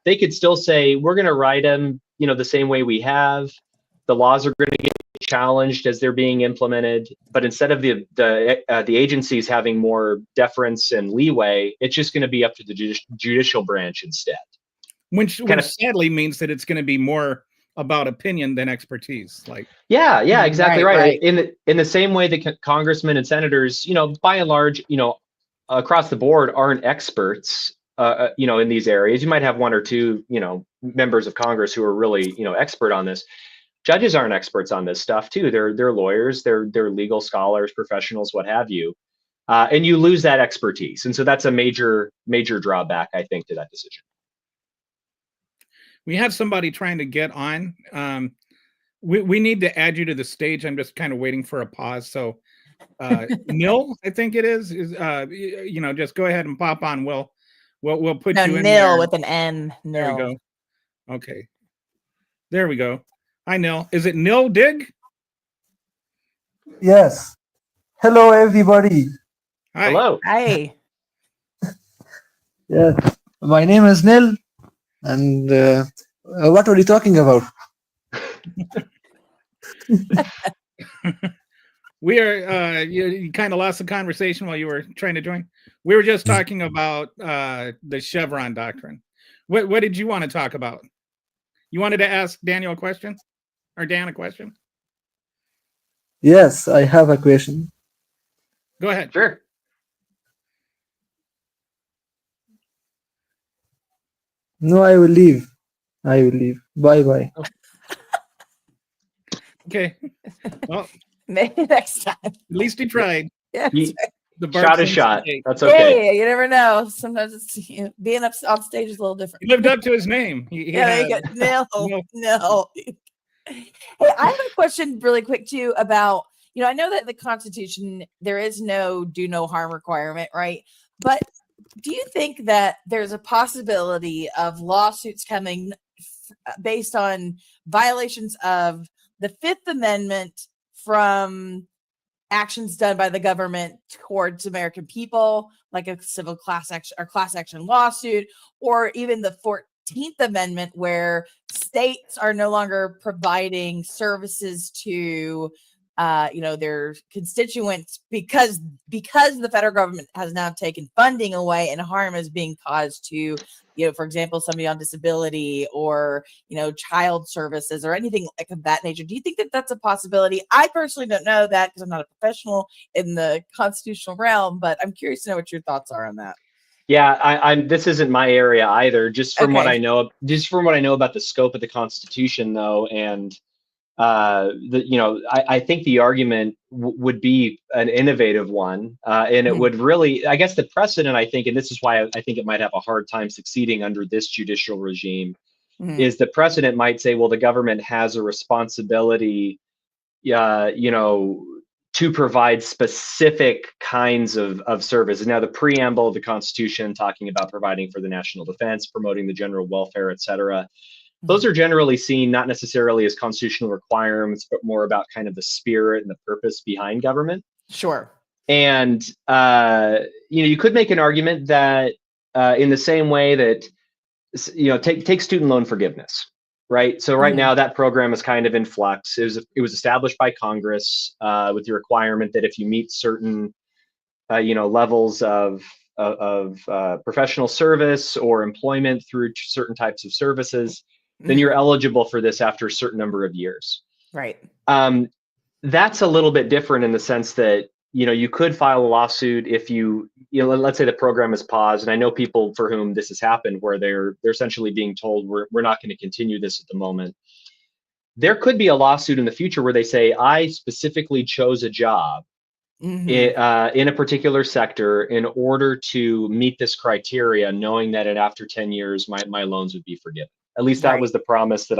they could still say, we're going to write them, the same way we have. The laws are going to get challenged as they're being implemented, but instead of the agencies having more deference and leeway, it's just going to be up to the judicial branch instead. Which sadly means that it's going to be more about opinion than expertise. Like, yeah, exactly right. In the same way that congressmen and senators, by and large, across the board aren't experts, in these areas. You might have one or two, members of Congress who are really, expert on this. Judges aren't experts on this stuff too. They're lawyers, they're legal scholars, professionals, what have you. And you lose that expertise. And so that's a major drawback, I think, to that decision. We have somebody trying to get on. We need to add you to the stage. I'm just kind of waiting for a pause. So Nil, I think it is just go ahead and pop on. We'll put you in Nil there. with an N. Nil. There we go. Okay. There we go. Hi, Nil. Is it Nil Dig? Yes. Hello, everybody. Hi. Hello. Hi. Yeah. My name is Nil. And what are you talking about? We are, you kind of lost the conversation while you were trying to join. We were just talking about the Chevron doctrine. What did you want to talk about? You wanted to ask Daniel a question? Or Dan a question? Yes, I have a question. Go ahead. Sure. No, I will leave. Bye-bye. Okay. Well, Maybe next time. at least he tried. Yeah. The Shot is shot. That's okay. Yeah, you never know. Sometimes it's being up on stage is a little different. He lived up to his name. There you go. No. Hey, I have a question really quick too about, I know that the Constitution, there is no do no harm requirement, right? But do you think that there's a possibility of lawsuits coming based on violations of the Fifth Amendment from actions done by the government towards American people, like a civil class action lawsuit, or even the 14th Amendment, where states are no longer providing services to their constituents because the federal government has now taken funding away and harm is being caused to, for example, somebody on disability or, child services or anything like of that nature. Do you think that that's a possibility? I personally don't know that because I'm not a professional in the constitutional realm, but I'm curious to know what your thoughts are on that. Yeah, I'm. This isn't my area either. Just from what I know about the scope of the Constitution, though, and I think the argument would be an innovative one, and it would really, I guess, the precedent. I think, and this is why I think it might have a hard time succeeding under this judicial regime, is the precedent might say, well, the government has a responsibility, to provide specific kinds of services. Now, the preamble of the Constitution talking about providing for the national defense, promoting the general welfare, et cetera, those are generally seen not necessarily as constitutional requirements, but more about kind of the spirit and the purpose behind government. Sure. And, you could make an argument that in the same way that, take student loan forgiveness. Right. So right now that program is kind of in flux. It was established by Congress with the requirement that if you meet certain, levels of professional service or employment through certain types of services, then you're eligible for this after a certain number of years. Right. That's a little bit different in the sense that, you could file a lawsuit if let's say the program is paused. And I know people for whom this has happened where they're essentially being told we're not going to continue this at the moment. There could be a lawsuit in the future where they say, I specifically chose a job in a particular sector in order to meet this criteria, knowing that after 10 years, my loans would be forgiven. At least that was the promise that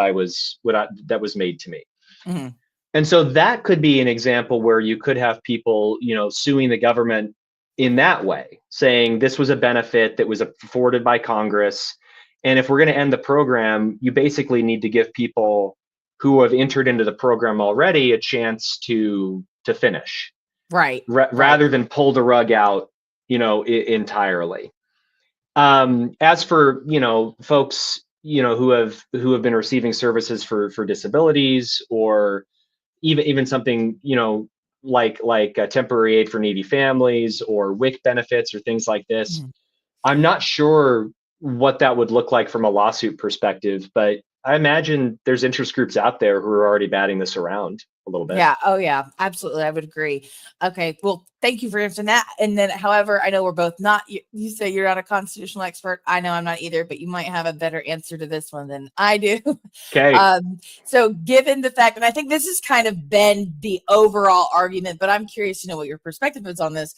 that was made to me. Mhm. And so that could be an example where you could have people, suing the government in that way, saying this was a benefit that was afforded by Congress. And if we're going to end the program, you basically need to give people who have entered into the program already a chance to finish. Right. Rather than pull the rug out, entirely. As for, folks, who have been receiving services for disabilities, or even something, like a temporary aid for needy families or WIC benefits or things like this. I'm not sure what that would look like from a lawsuit perspective, but I imagine there's interest groups out there who are already batting this around a little bit. Yeah. Oh, yeah. Absolutely. I would agree. Okay. Well, thank you for answering that. And then, however, I know we're both not, you say you're not a constitutional expert. I know I'm not either, but you might have a better answer to this one than I do. Okay. So given the fact, and I think this has kind of been the overall argument, but I'm curious to know what your perspective is on this,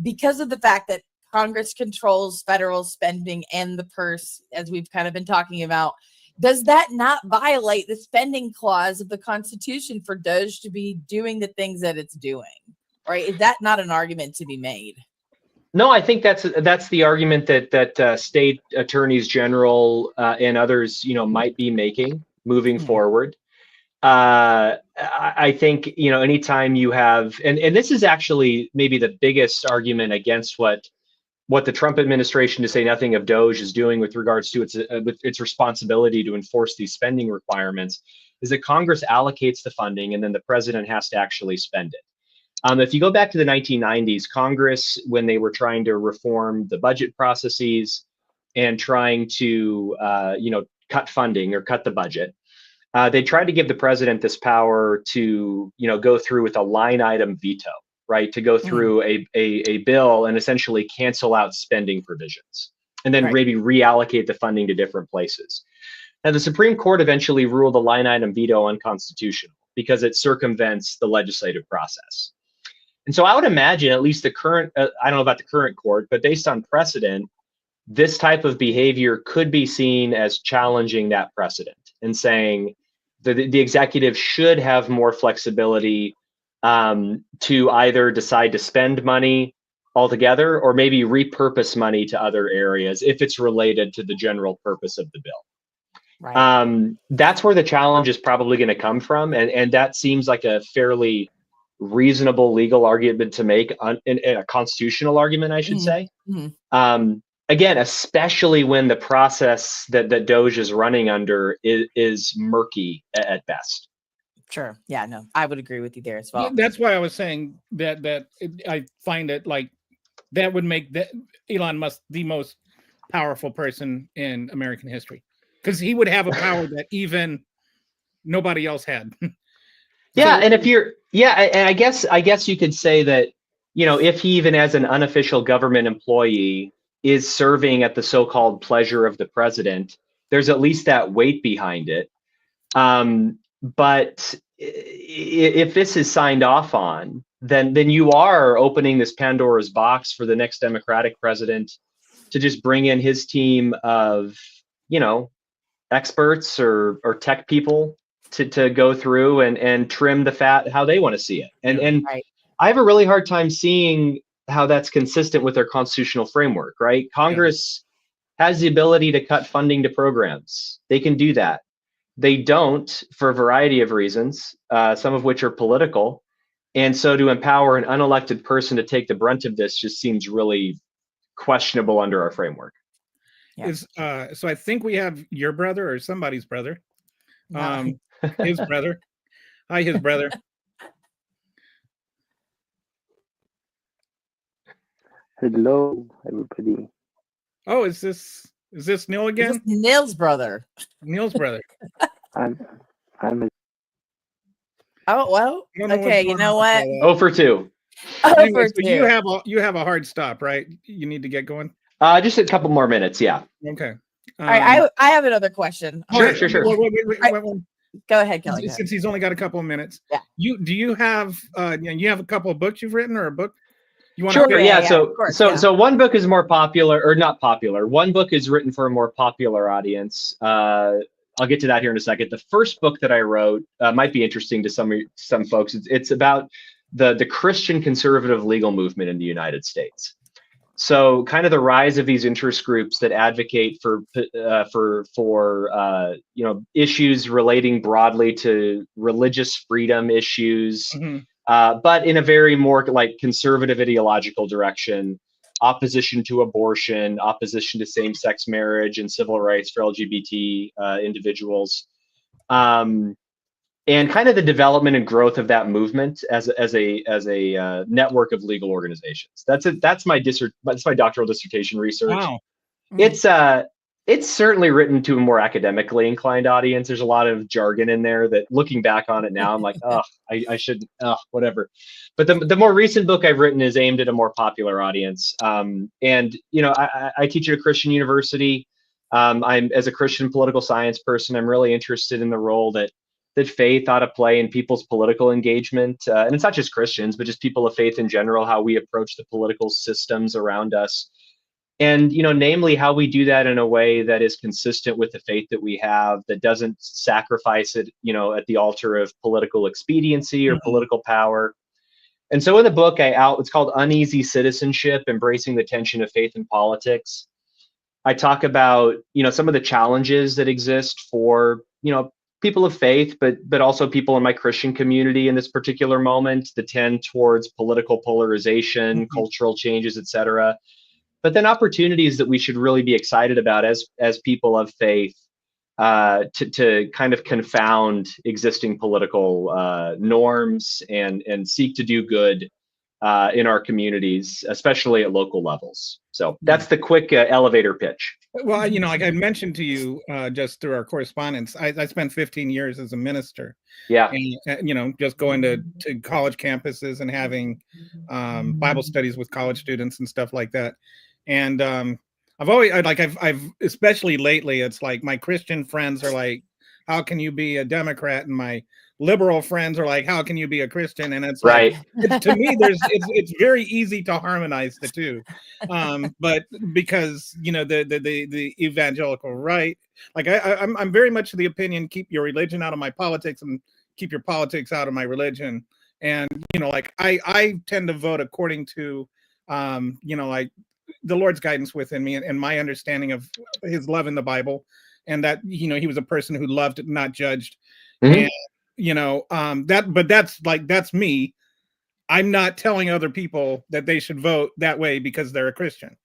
because of the fact that Congress controls federal spending and the purse, as we've kind of been talking about. Does that not violate the spending clause of the Constitution for DOGE to be doing the things that it's doing? Right? Is that not an argument to be made? No, I think that's the argument that state attorneys general and others, might be making moving forward. I think, anytime you have, and this is actually maybe the biggest argument against what the Trump administration, to say nothing of DOGE, is doing with regards to its responsibility to enforce these spending requirements, is that Congress allocates the funding and then the president has to actually spend it. If you go back to the 1990s, Congress, when they were trying to reform the budget processes and trying to, cut funding or cut the budget, they tried to give the president this power to, go through with a line item veto. Right, to go through a bill and essentially cancel out spending provisions, and then maybe reallocate the funding to different places. Now, the Supreme Court eventually ruled the line item veto unconstitutional because it circumvents the legislative process. And so I would imagine, at least the current, I don't know about the current court, but based on precedent, this type of behavior could be seen as challenging that precedent and saying the executive should have more flexibility to either decide to spend money altogether or maybe repurpose money to other areas if it's related to the general purpose of the bill. Right. That's where the challenge is probably going to come from. And that seems like a fairly reasonable legal argument to make, in a constitutional argument, I should say. Again, especially when the process that DOGE is running under is murky at best. Sure. Yeah, no, I would agree with you there as well. That's why I was saying that I find it like that would make Elon Musk the most powerful person in American history, because he would have a power that even nobody else had. Yeah, so, and if you're, and I guess you could say that, if he, even as an unofficial government employee, is serving at the so-called pleasure of the president, there's at least that weight behind it. But if this is signed off on, then you are opening this Pandora's box for the next Democratic president to just bring in his team of, experts or tech people to go through and trim the fat how they want to see it. And right. I have a really hard time seeing how that's consistent with their constitutional framework, right? Congress has the ability to cut funding to programs. They can do that. They don't, for a variety of reasons, some of which are political. And so to empower an unelected person to take the brunt of this just seems really questionable under our framework. Yeah. So I think we have your brother or somebody's brother. His brother. Hi, his brother. Hello, everybody. Oh, is this Neil again? This is Neil's brother. Neil's brother. I'm Oh, well, okay, you know what? 0 for 2. Anyway, so you have a hard stop, right? You need to get going. Just a couple more minutes, yeah. Okay. All right, I have another question. Sure. Wait. Go ahead, Kelly. Go ahead. Since he's only got a couple of minutes. Yeah. Do you have you have a couple of books you've written or a book you want Sure. to Yeah. of course, So one book is more popular, or not popular. One book is written for a more popular audience. I'll get to that here in a second. The first book that I wrote might be interesting to some folks. It's about the Christian conservative legal movement in the United States. So kind of the rise of these interest groups that advocate for issues relating broadly to religious freedom issues, but in a very more like conservative ideological direction, opposition to abortion, opposition to same-sex marriage and civil rights for LGBT individuals. And kind of the development and growth of that movement as a network of legal organizations. That's my doctoral dissertation research. Wow. It's certainly written to a more academically inclined audience. There's a lot of jargon in there that, looking back on it now, I'm like, oh, I shouldn't, whatever. But the more recent book I've written is aimed at a more popular audience. And I teach at a Christian university. I'm, as a Christian political science person, I'm really interested in the role that faith ought to play in people's political engagement. And it's not just Christians, but just people of faith in general, how we approach the political systems around us. And, namely how we do that in a way that is consistent with the faith that we have, that doesn't sacrifice it, at the altar of political expediency or political power. And so in the book, it's called Uneasy Citizenship, Embracing the Tension of Faith and Politics. I talk about, some of the challenges that exist for, people of faith, but also people in my Christian community in this particular moment that tend towards political polarization, cultural changes, etc. But then opportunities that we should really be excited about as people of faith to kind of confound existing political norms and seek to do good in our communities, especially at local levels. So that's the quick elevator pitch. Well, like I mentioned to you just through our correspondence, I spent 15 years as a minister. Yeah. And, just going to college campuses and having Bible studies with college students and stuff like that. And I've especially lately, it's like my Christian friends are like, how can you be a Democrat? And my liberal friends are like, how can you be a Christian? And it's right. Like, to me, it's very easy to harmonize the two. But because, the evangelical right, like I'm very much of the opinion, keep your religion out of my politics and keep your politics out of my religion. And, like I tend to vote according to, like the Lord's guidance within me and my understanding of his love in the Bible. And that, he was a person who loved, not judged. And, that's me. I'm not telling other people that they should vote that way because they're a Christian.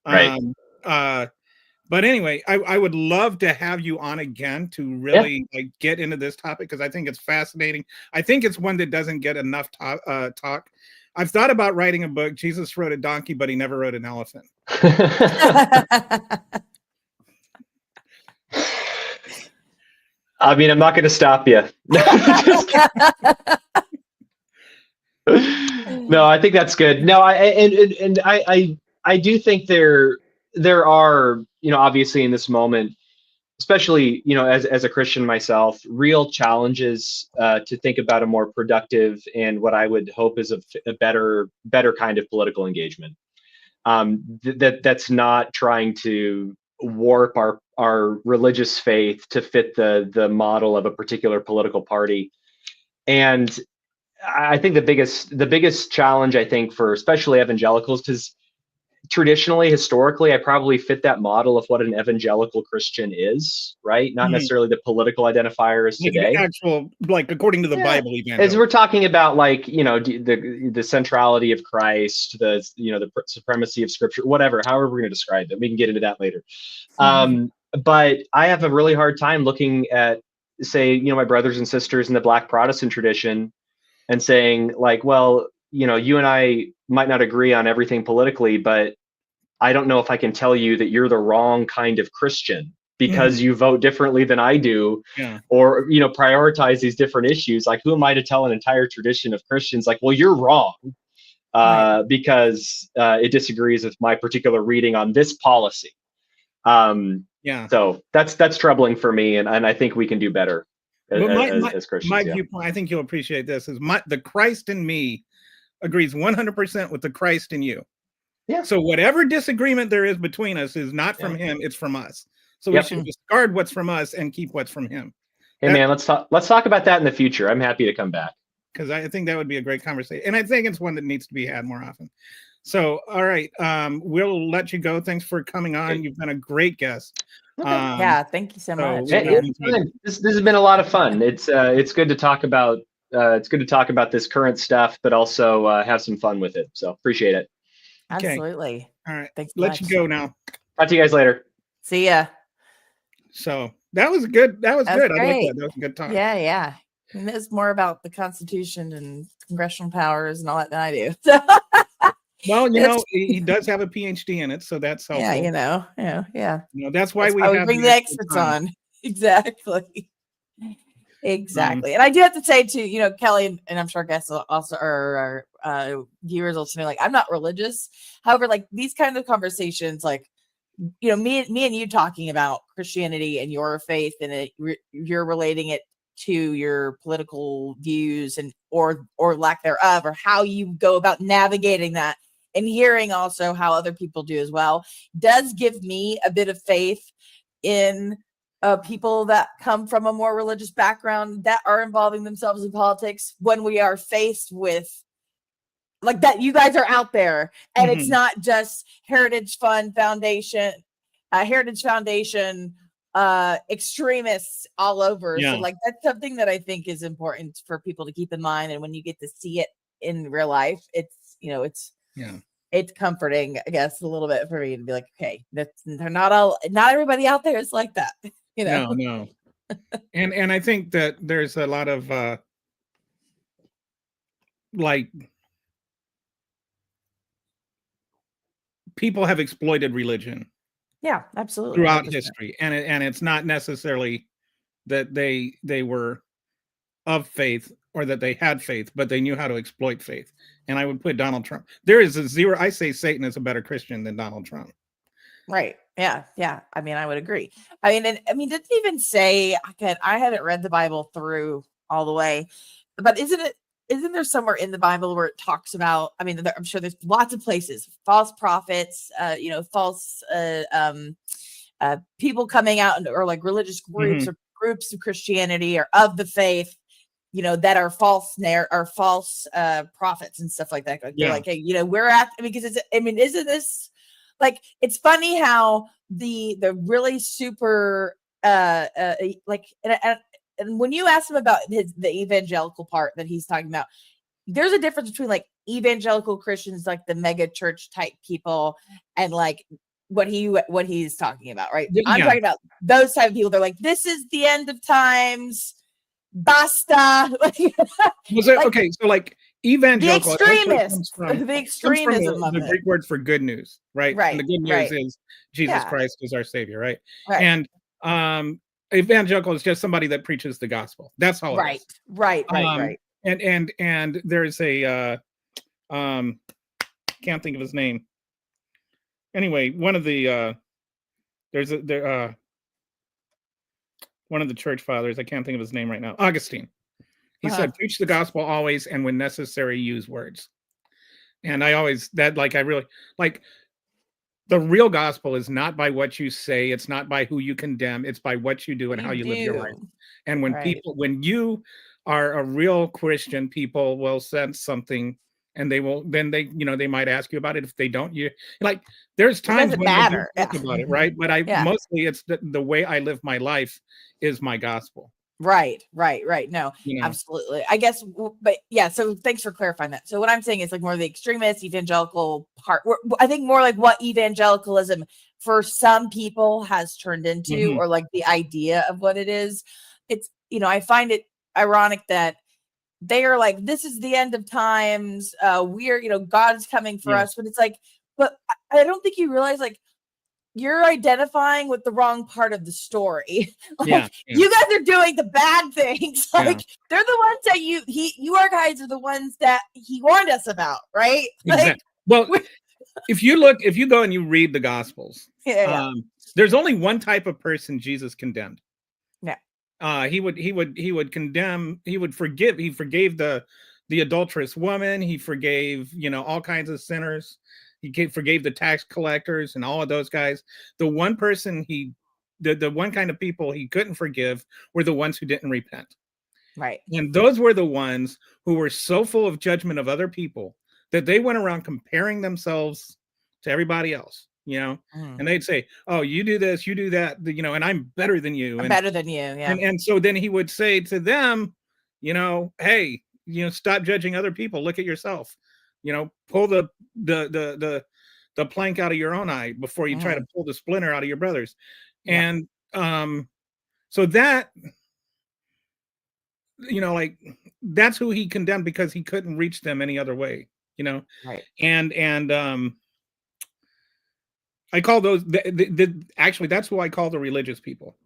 Right. But anyway, I would love to have you on again to really like get into this topic because I think it's fascinating. I think it's one that doesn't get enough talk. I've thought about writing a book. Jesus rode a donkey, but he never rode an elephant. I mean, I'm not going to stop you. No, I think that's good. No, I do think there are, obviously in this moment, especially, as a Christian myself, real challenges to think about a more productive and what I would hope is a better kind of political engagement. That's not trying to warp our religious faith to fit the model of a particular political party. And I think the biggest challenge, I think, for especially evangelicals, because traditionally, historically, I probably fit that model of what an evangelical Christian is, right? Not necessarily the political identifier is today. Actual, like according to the Bible, evangelical. As we're talking about, like, the centrality of Christ, the supremacy of Scripture, whatever, however we're going to describe it. We can get into that later. But I have a really hard time looking at, say, my brothers and sisters in the Black Protestant tradition and saying, like, well, you and I might not agree on everything politically, but I don't know if I can tell you that you're the wrong kind of Christian because you vote differently than I do, or, prioritize these different issues. Like, who am I to tell an entire tradition of Christians, like, well, you're wrong because it disagrees with my particular reading on this policy. So that's troubling for me. And I think we can do better. But as Christians. my Yeah. viewpoint, I think you'll appreciate this, is the Christ in me agrees 100% with the Christ in you. Yeah. So whatever disagreement there is between us is not from him, it's from us. So we should discard what's from us and keep what's from him. Hey man, let's talk about that in the future. I'm happy to come back. Because I think that would be a great conversation. And I think it's one that needs to be had more often. So, all right. We'll let you go. Thanks for coming on. Great. You've been a great guest. Yeah, thank you so much. This has been a lot of fun. It's good to talk about this current stuff, but also have some fun with it. So appreciate it. Absolutely. All right. Thanks. Let you go now. Talk to you guys later. See ya. So that was good. That was good. Great. I like that. That was a good talk. Yeah. He knows more about the Constitution and congressional powers and all that than I do. Well, he does have a PhD in it, so that's helpful. Yeah. That's why we bring the experts on. Exactly. And I do have to say too, Kelly, and I'm sure guests also our viewers will say, like, I'm not religious. However, like these kinds of conversations, like, me and you talking about Christianity and your faith, and you're relating it to your political views and or lack thereof, or how you go about navigating that, and hearing also how other people do as well, does give me a bit of faith in people that come from a more religious background that are involving themselves in politics, when we are faced with like that. You guys are out there, and it's not just Heritage Foundation extremists all over. So like that's something that I think is important for people to keep in mind. And when you get to see it in real life, it's comforting, I guess, a little bit for me to be like, okay, not everybody out there is like that. No. And I think that there's a lot of like people have exploited religion. Yeah, absolutely. Throughout 100%. history. And it's not necessarily that they were of faith or that they had faith, but they knew how to exploit faith. And I would put Donald Trump. There is I say Satan is a better Christian than Donald Trump. Right. Yeah. I mean, I would agree. Didn't even say, I haven't read the Bible through all the way, but isn't there somewhere in the Bible where it talks about, I'm sure there's lots of places, false prophets, false people coming out, or like religious groups or groups of Christianity or of the faith, that are false prophets and stuff like that. They're like, hey, we're at, isn't this like, it's funny how the really super and when you ask him about the evangelical part that he's talking about, there's a difference between like evangelical Christians, like the mega church type people, and like what he's talking about, right? I'm talking about those type of people. They're like, this is the end of times. Basta. Okay, so like evangelical, the extremism of the Greek word for good news, right? And the good news is Jesus Christ is our Savior, right? And evangelical is just somebody that preaches the gospel. That's all it is. Right. And there's a can't think of his name. Anyway, one of the one of the church fathers, I can't think of his name right now, Augustine. He said, preach the gospel always, and when necessary, use words. And I really like the real gospel is not by what you say. It's not by who you condemn. It's by what you do and how you live your life. And when you are a real Christian, people will sense something, and they might ask you about it. If they don't, there's times when they do talk about it, right? But mostly it's the way I live my life is my gospel. Right. No, absolutely. I guess, but yeah. So thanks for clarifying that. So what I'm saying is like more of the extremist evangelical part. I think more like what evangelicalism for some people has turned into, or like the idea of what it is. It's, I find it ironic that they are like, this is the end of times. We're, God's coming for us, but it's like, but I don't think you realize like, you're identifying with the wrong part of the story. You guys are doing the bad things. Like they're the ones that you guys are the ones that he warned us about, right? Exactly. Well, if you go and you read the Gospels, there's only one type of person Jesus condemned. Yeah. He would condemn. He would forgive. He forgave the adulterous woman. He forgave, all kinds of sinners. Forgave the tax collectors and all of those guys. The one person the one kind of people he couldn't forgive were the ones who didn't repent. Right. And those were the ones who were so full of judgment of other people that they went around comparing themselves to everybody else, and they'd say, oh, you do this, you do that, and I'm better than you. I'm better than you. Yeah. And so then he would say to them, hey, stop judging other people. Look at yourself, pull the plank out of your own eye before you try to pull the splinter out of your brother's. Yeah. And so that, like, that's who he condemned because he couldn't reach them any other way, Right. And I call those actually that's who I call the religious people.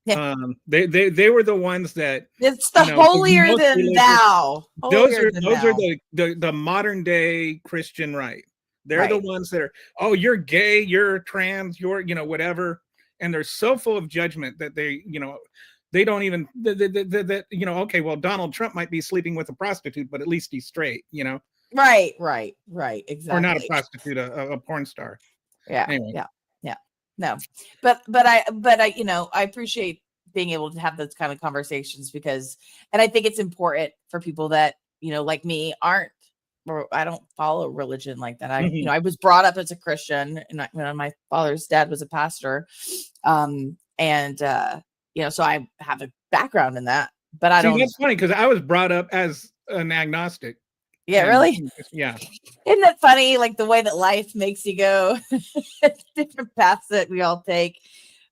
Yeah. They were the ones that It's the holier than thou. Those are the modern day Christian right. They're the ones that are, oh, you're gay, you're trans, you're whatever, and they're so full of judgment that they don't even that okay, well, Donald Trump might be sleeping with a prostitute, but at least he's straight, Right, exactly. Or not a prostitute, a porn star. Yeah. Anyway. Yeah. No, but I I appreciate being able to have those kind of conversations and I think it's important for people that, like me or I don't follow religion like that. I was brought up as a Christian and my father's dad was a pastor. So I have a background in that, but I don't. That's funny because I was brought up as an agnostic. Yeah, really? Yeah. Isn't that funny? Like the way that life makes you go different paths that we all take.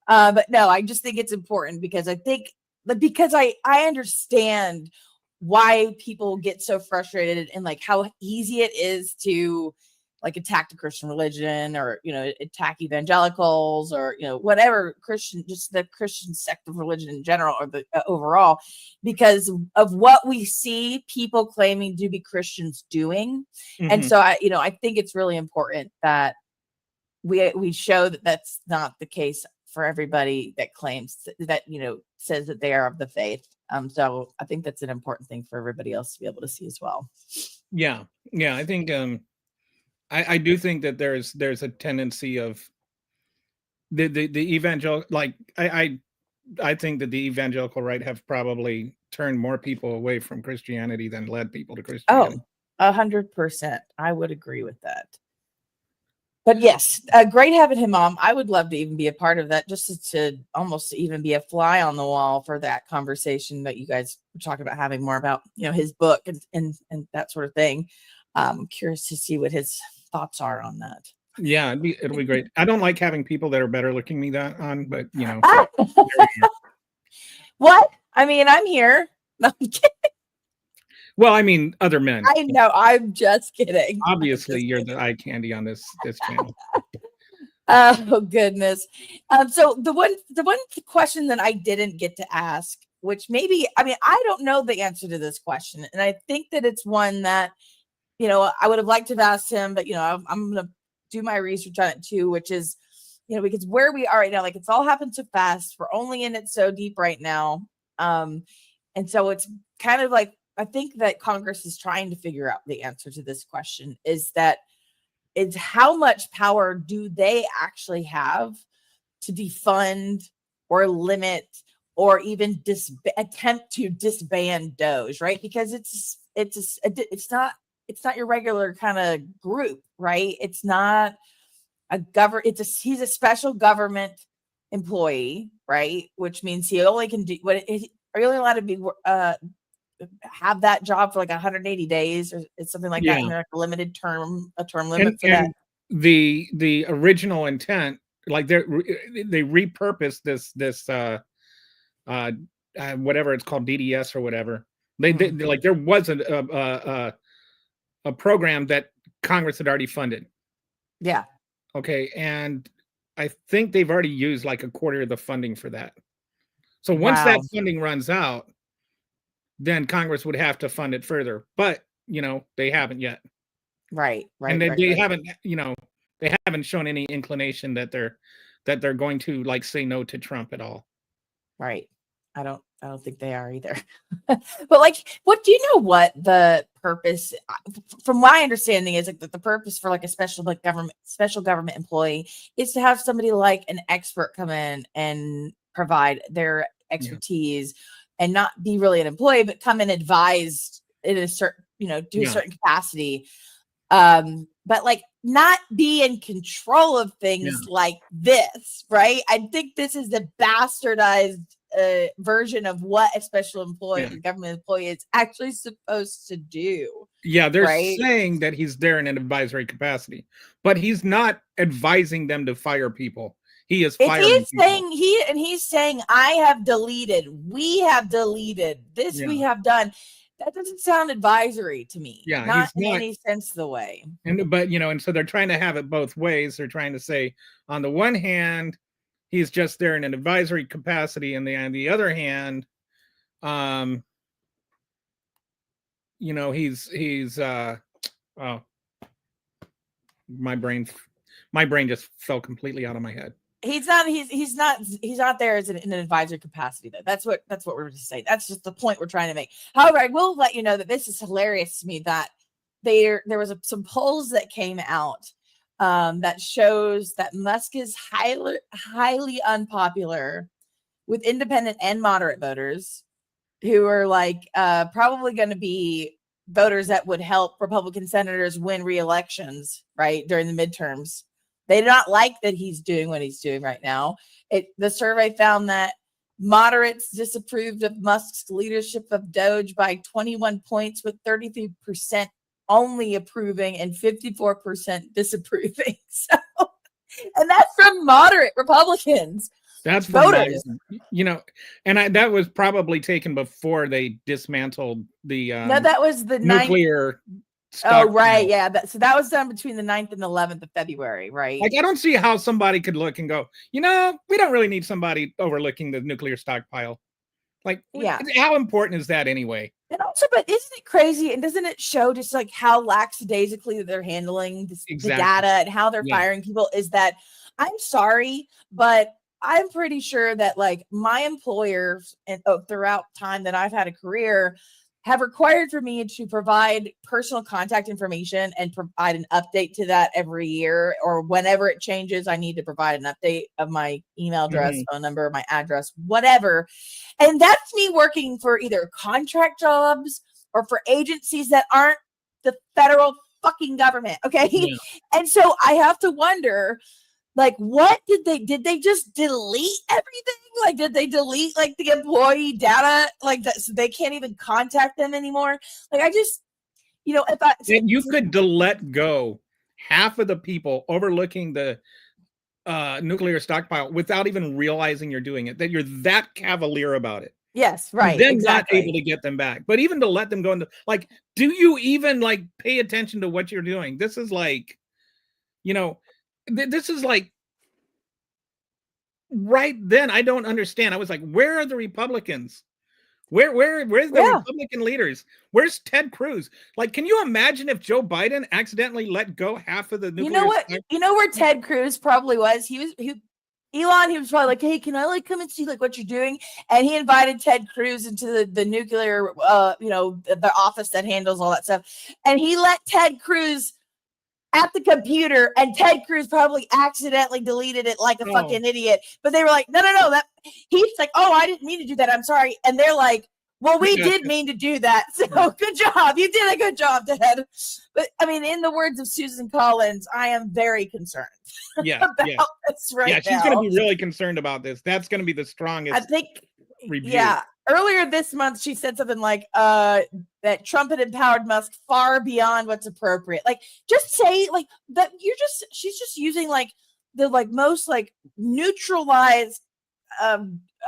But no, I just think it's important because I understand why people get so frustrated and like how easy it is to like attack the Christian religion or, attack evangelicals or, whatever just the Christian sect of religion in general or the overall, because of what we see people claiming to be Christians doing. And so I think it's really important that we show that that's not the case for everybody that claims that, says that they are of the faith. So I think that's an important thing for everybody else to be able to see as well. Yeah. I think, I do think that there's a tendency of the evangelical, like I think that the evangelical right have probably turned more people away from Christianity than led people to Christianity. 100%. I would agree with that. But yes, great having him on. I would love to even be a part of that, just to almost even be a fly on the wall for that conversation that you guys were talking about having more about, his book and that sort of thing. I'm curious to see what his thoughts are on that. Yeah, it'll be great. I don't like having people that are better looking me on, but What? I mean, I'm here. No, I'm kidding. Well, I mean, other men. I know. I'm just kidding. Obviously, you're the eye candy on this channel. Oh goodness. So the one question that I didn't get to ask, which I don't know the answer to this question, and I think that it's one that I would have liked to have asked him, but I'm gonna do my research on it too, which is because where we are right now, like it's all happened so fast. We're only in it so deep right now, and so it's kind of like I think that Congress is trying to figure out the answer to this question. Is how much power do they actually have to defund or limit or even attempt to disband DOGE, right? Because it's not your regular kind of group, right? It's not he's a special government employee, right? Which means he only can do are you only allowed to be have that job for like 180 days or it's something like that, and like a term limit for that. The original intent, like they repurposed this whatever it's called, DDS or whatever. They like there wasn't a program that Congress had already funded. Yeah. Okay, and I think they've already used like a quarter of the funding for that. So once that funding runs out, then Congress would have to fund it further. But they haven't yet. Right. And they haven't, they haven't shown any inclination that they're going to like say no to Trump at all. Right. I don't think they are either. But like, what do you know? What the purpose, from my understanding, is like that the purpose for like a special government employee is to have somebody like an expert come in and provide their expertise and not be really an employee, but come and advise in a certain, do a certain capacity. But like not be in control of things like this, right? I think this is the bastardized version of what a special employee, government employee, is actually supposed to do. Yeah, they're saying that he's there in an advisory capacity, but he's not advising them to fire people. He is firing people. He's saying, I have deleted, we have deleted this, we have done. That doesn't sound advisory to me. Yeah, not in any sense of the way. But and so they're trying to have it both ways. They're trying to say, on the one hand, he's just there in an advisory capacity, and on the other hand, he's oh, my brain just fell completely out of my head. He's not there as in an advisory capacity though. That's what we're just saying. That's just the point we're trying to make. However, I will let you know that this is hilarious to me that there was some polls that came out that shows that Musk is highly unpopular with independent and moderate voters who are like probably going to be voters that would help Republican senators win re-elections, right, during the midterms. They do not like that he's doing what he's doing right now. The survey found that moderates disapproved of Musk's leadership of DOGE by 21 points, with 33% only approving and 54% disapproving. So, and that's from moderate Republicans. That's voters, and that was probably taken before they dismantled the no, that was the nuclear. Oh, right. Yeah. So that was done between the 9th and 11th of February, right? Like, I don't see how somebody could look and go, we don't really need somebody overlooking the nuclear stockpile. Like, how important is that anyway? And also, but isn't it crazy? And doesn't it show just like how lackadaisically they're handling the data and how they're firing people? Is that, I'm sorry, but I'm pretty sure that like my employers and throughout time that I've had a career have required for me to provide personal contact information and provide an update to that every year, or whenever it changes, I need to provide an update of my email address, phone number, my address, whatever. And that's me working for either contract jobs or for agencies that aren't the federal fucking government. Okay. Yeah. And so I have to wonder, like, what did they just delete everything? Like, did they delete like the employee data like that, so they can't even contact them anymore? Like, I just, if you could let go half of the people overlooking the nuclear stockpile without even realizing you're doing it, that you're that cavalier about it. Yes, right. Then not able to get them back, but even to let them go into, like, do you even like pay attention to what you're doing? This is like, this is like right then. I don't understand. I was like, where are the Republicans? Where's the Republican leaders? Where's Ted Cruz? Like, can you imagine if Joe Biden accidentally let go half of the nuclear? You know what? You know where Ted Cruz probably was? He was probably like, hey, can I like come and see like what you're doing? And he invited Ted Cruz into the nuclear, the office that handles all that stuff. And he let Ted Cruz at the computer, and Ted Cruz probably accidentally deleted it like a fucking idiot. But they were like, no, that he's like, oh, I didn't mean to do that. I'm sorry. And they're like, well, we did mean to do that. So good job. You did a good job, Ted. But I mean, in the words of Susan Collins, I am very concerned about this right now. She's going to be really concerned about this. That's going to be the strongest. I think, review. Earlier this month, she said something like that Trump had empowered Musk far beyond what's appropriate. Like, just say like that. She's just using like the like most like neutralized,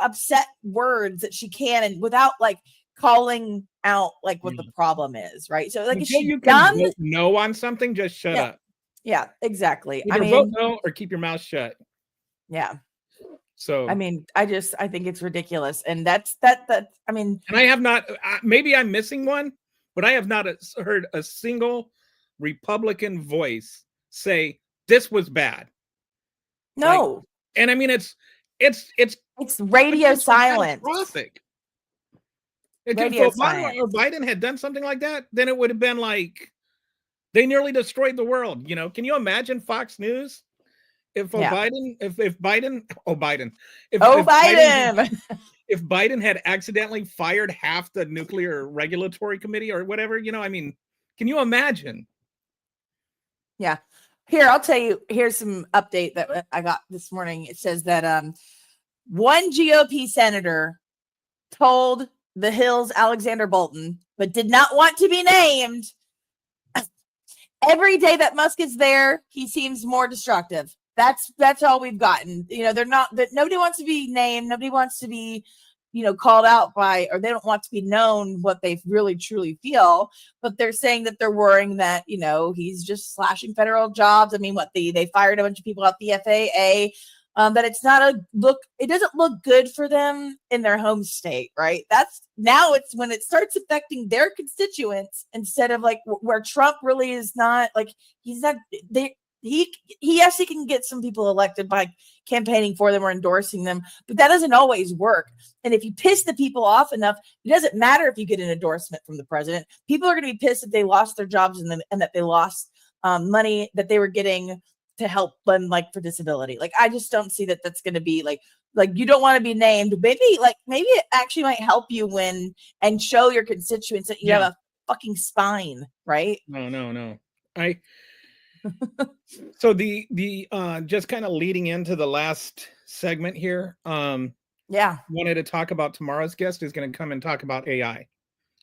upset words that she can, and without like calling out like what the problem is, right? So like, until you can vote no on something, just shut up. Yeah, exactly. Either vote no or keep your mouth shut. Yeah. So, I mean, I think it's ridiculous. And that's that. I mean, and I have not, maybe I'm missing one, but I have not heard a single Republican voice say this was bad. No. Like, and I mean, it's It's radio It's so silence. catastrophic. If Radio Obama science. or Biden had done something like that, then it would have been like they nearly destroyed the world. You know, can you imagine Fox News if Yeah. Biden, if Biden, Biden. if Biden had accidentally fired half the nuclear regulatory committee or whatever, you know, I mean, can you imagine? Yeah. Here, I'll tell you, here's some update that I got this morning. It says that one GOP senator told the Hill's Alexander Bolton, but did not want to be named. Every day that Musk is there, he seems more destructive. That's all we've gotten. You know, they're not that nobody wants to be named, nobody wants to be, you know, called out by, or they don't want to be known what they really truly feel, but they're saying that they're worrying that, you know, he's just slashing federal jobs. I mean, they fired a bunch of people out the FAA. That it's not it doesn't look good for them in their home state, right? It's when it starts affecting their constituents instead of like where Trump really is not like, he's not, he actually can get some people elected by campaigning for them or endorsing them, but that doesn't always work. And if you piss the people off enough, it doesn't matter if you get an endorsement from the president. People are going to be pissed if they lost their jobs and that they lost money that they were getting to help them, like for disability. Like, I just don't see that that's going to be like you don't want to be named. Maybe it actually might help you win and show your constituents that you have a fucking spine, right? No. So the just kind of leading into the last segment here. Wanted to talk about tomorrow's guest is going to come and talk about AI.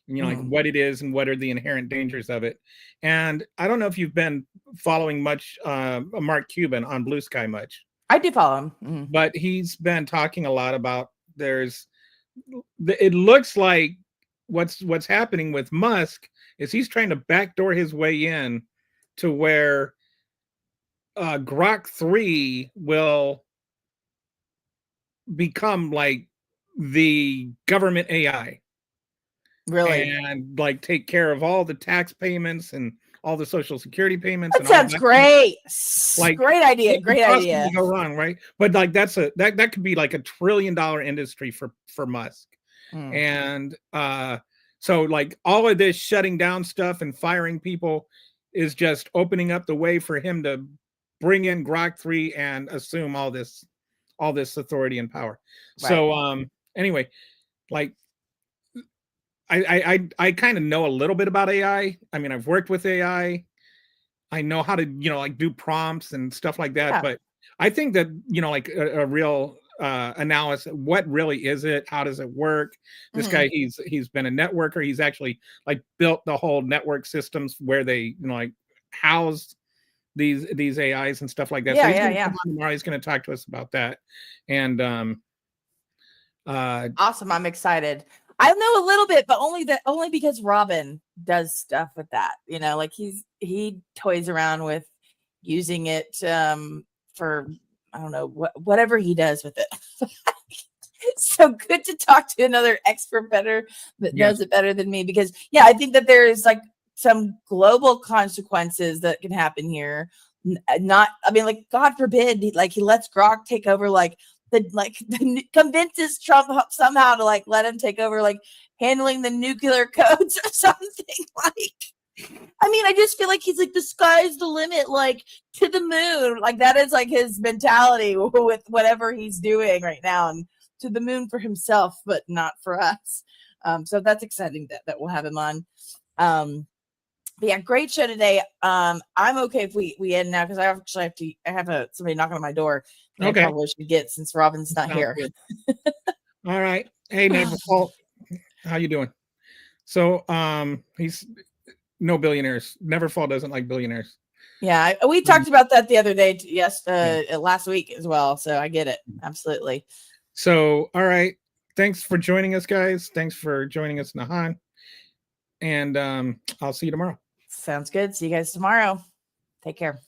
You know, like what it is and what are the inherent dangers of it. And I don't know if you've been following much Mark Cuban on Blue Sky much. I do follow him. But he's been talking a lot about it looks like what's happening with Musk is he's trying to backdoor his way in to where Grok 3 will become like the government AI. Really? And like take care of all the tax payments and all the social security payments. That sounds great. Like, great idea. Great idea. Go wrong, right? But like that could be like $1 trillion industry for Musk. And so like all of this shutting down stuff and firing people is just opening up the way for him to bring in Grok 3 and assume all this authority and power. Right. So anyway, like I kind of know a little bit about AI. I mean, I've worked with AI. I know how to, you know, like do prompts and stuff like that. Yeah. But I think that, you know, like a real analysis, what really is it? How does it work? This guy, he's been a networker. He's actually like built the whole network systems where they, you know, like house these AIs and stuff like that. Yeah, so tomorrow he's going to talk to us about that. And awesome. I'm excited. I know a little bit, but only because Robin does stuff with that. You know, like he toys around with using it for, I don't know, whatever he does with it. So good to talk to another expert that knows it better than me, because I think that there's like some global consequences that can happen here. Like, God forbid, like he lets Grok take over, convinces Trump somehow to like let him take over, like handling the nuclear codes or something. Like, I mean, I just feel like he's like, the sky's the limit, like to the moon. Like that is like his mentality with whatever he's doing right now, and to the moon for himself, but not for us. So that's exciting that we'll have him on. But yeah, great show today. I'm okay if we end now, because I actually have somebody knocking on my door. Okay. I probably should get, since Robin's not here. All right. Hey, neighbor Paul, how you doing? So he's no billionaires. Neverfall doesn't like billionaires. Yeah, we talked about that the other day. Last week as well. So I get it. Absolutely. So, all right. Thanks for joining us, guys. Thanks for joining us, Nahan. And I'll see you tomorrow. Sounds good. See you guys tomorrow. Take care.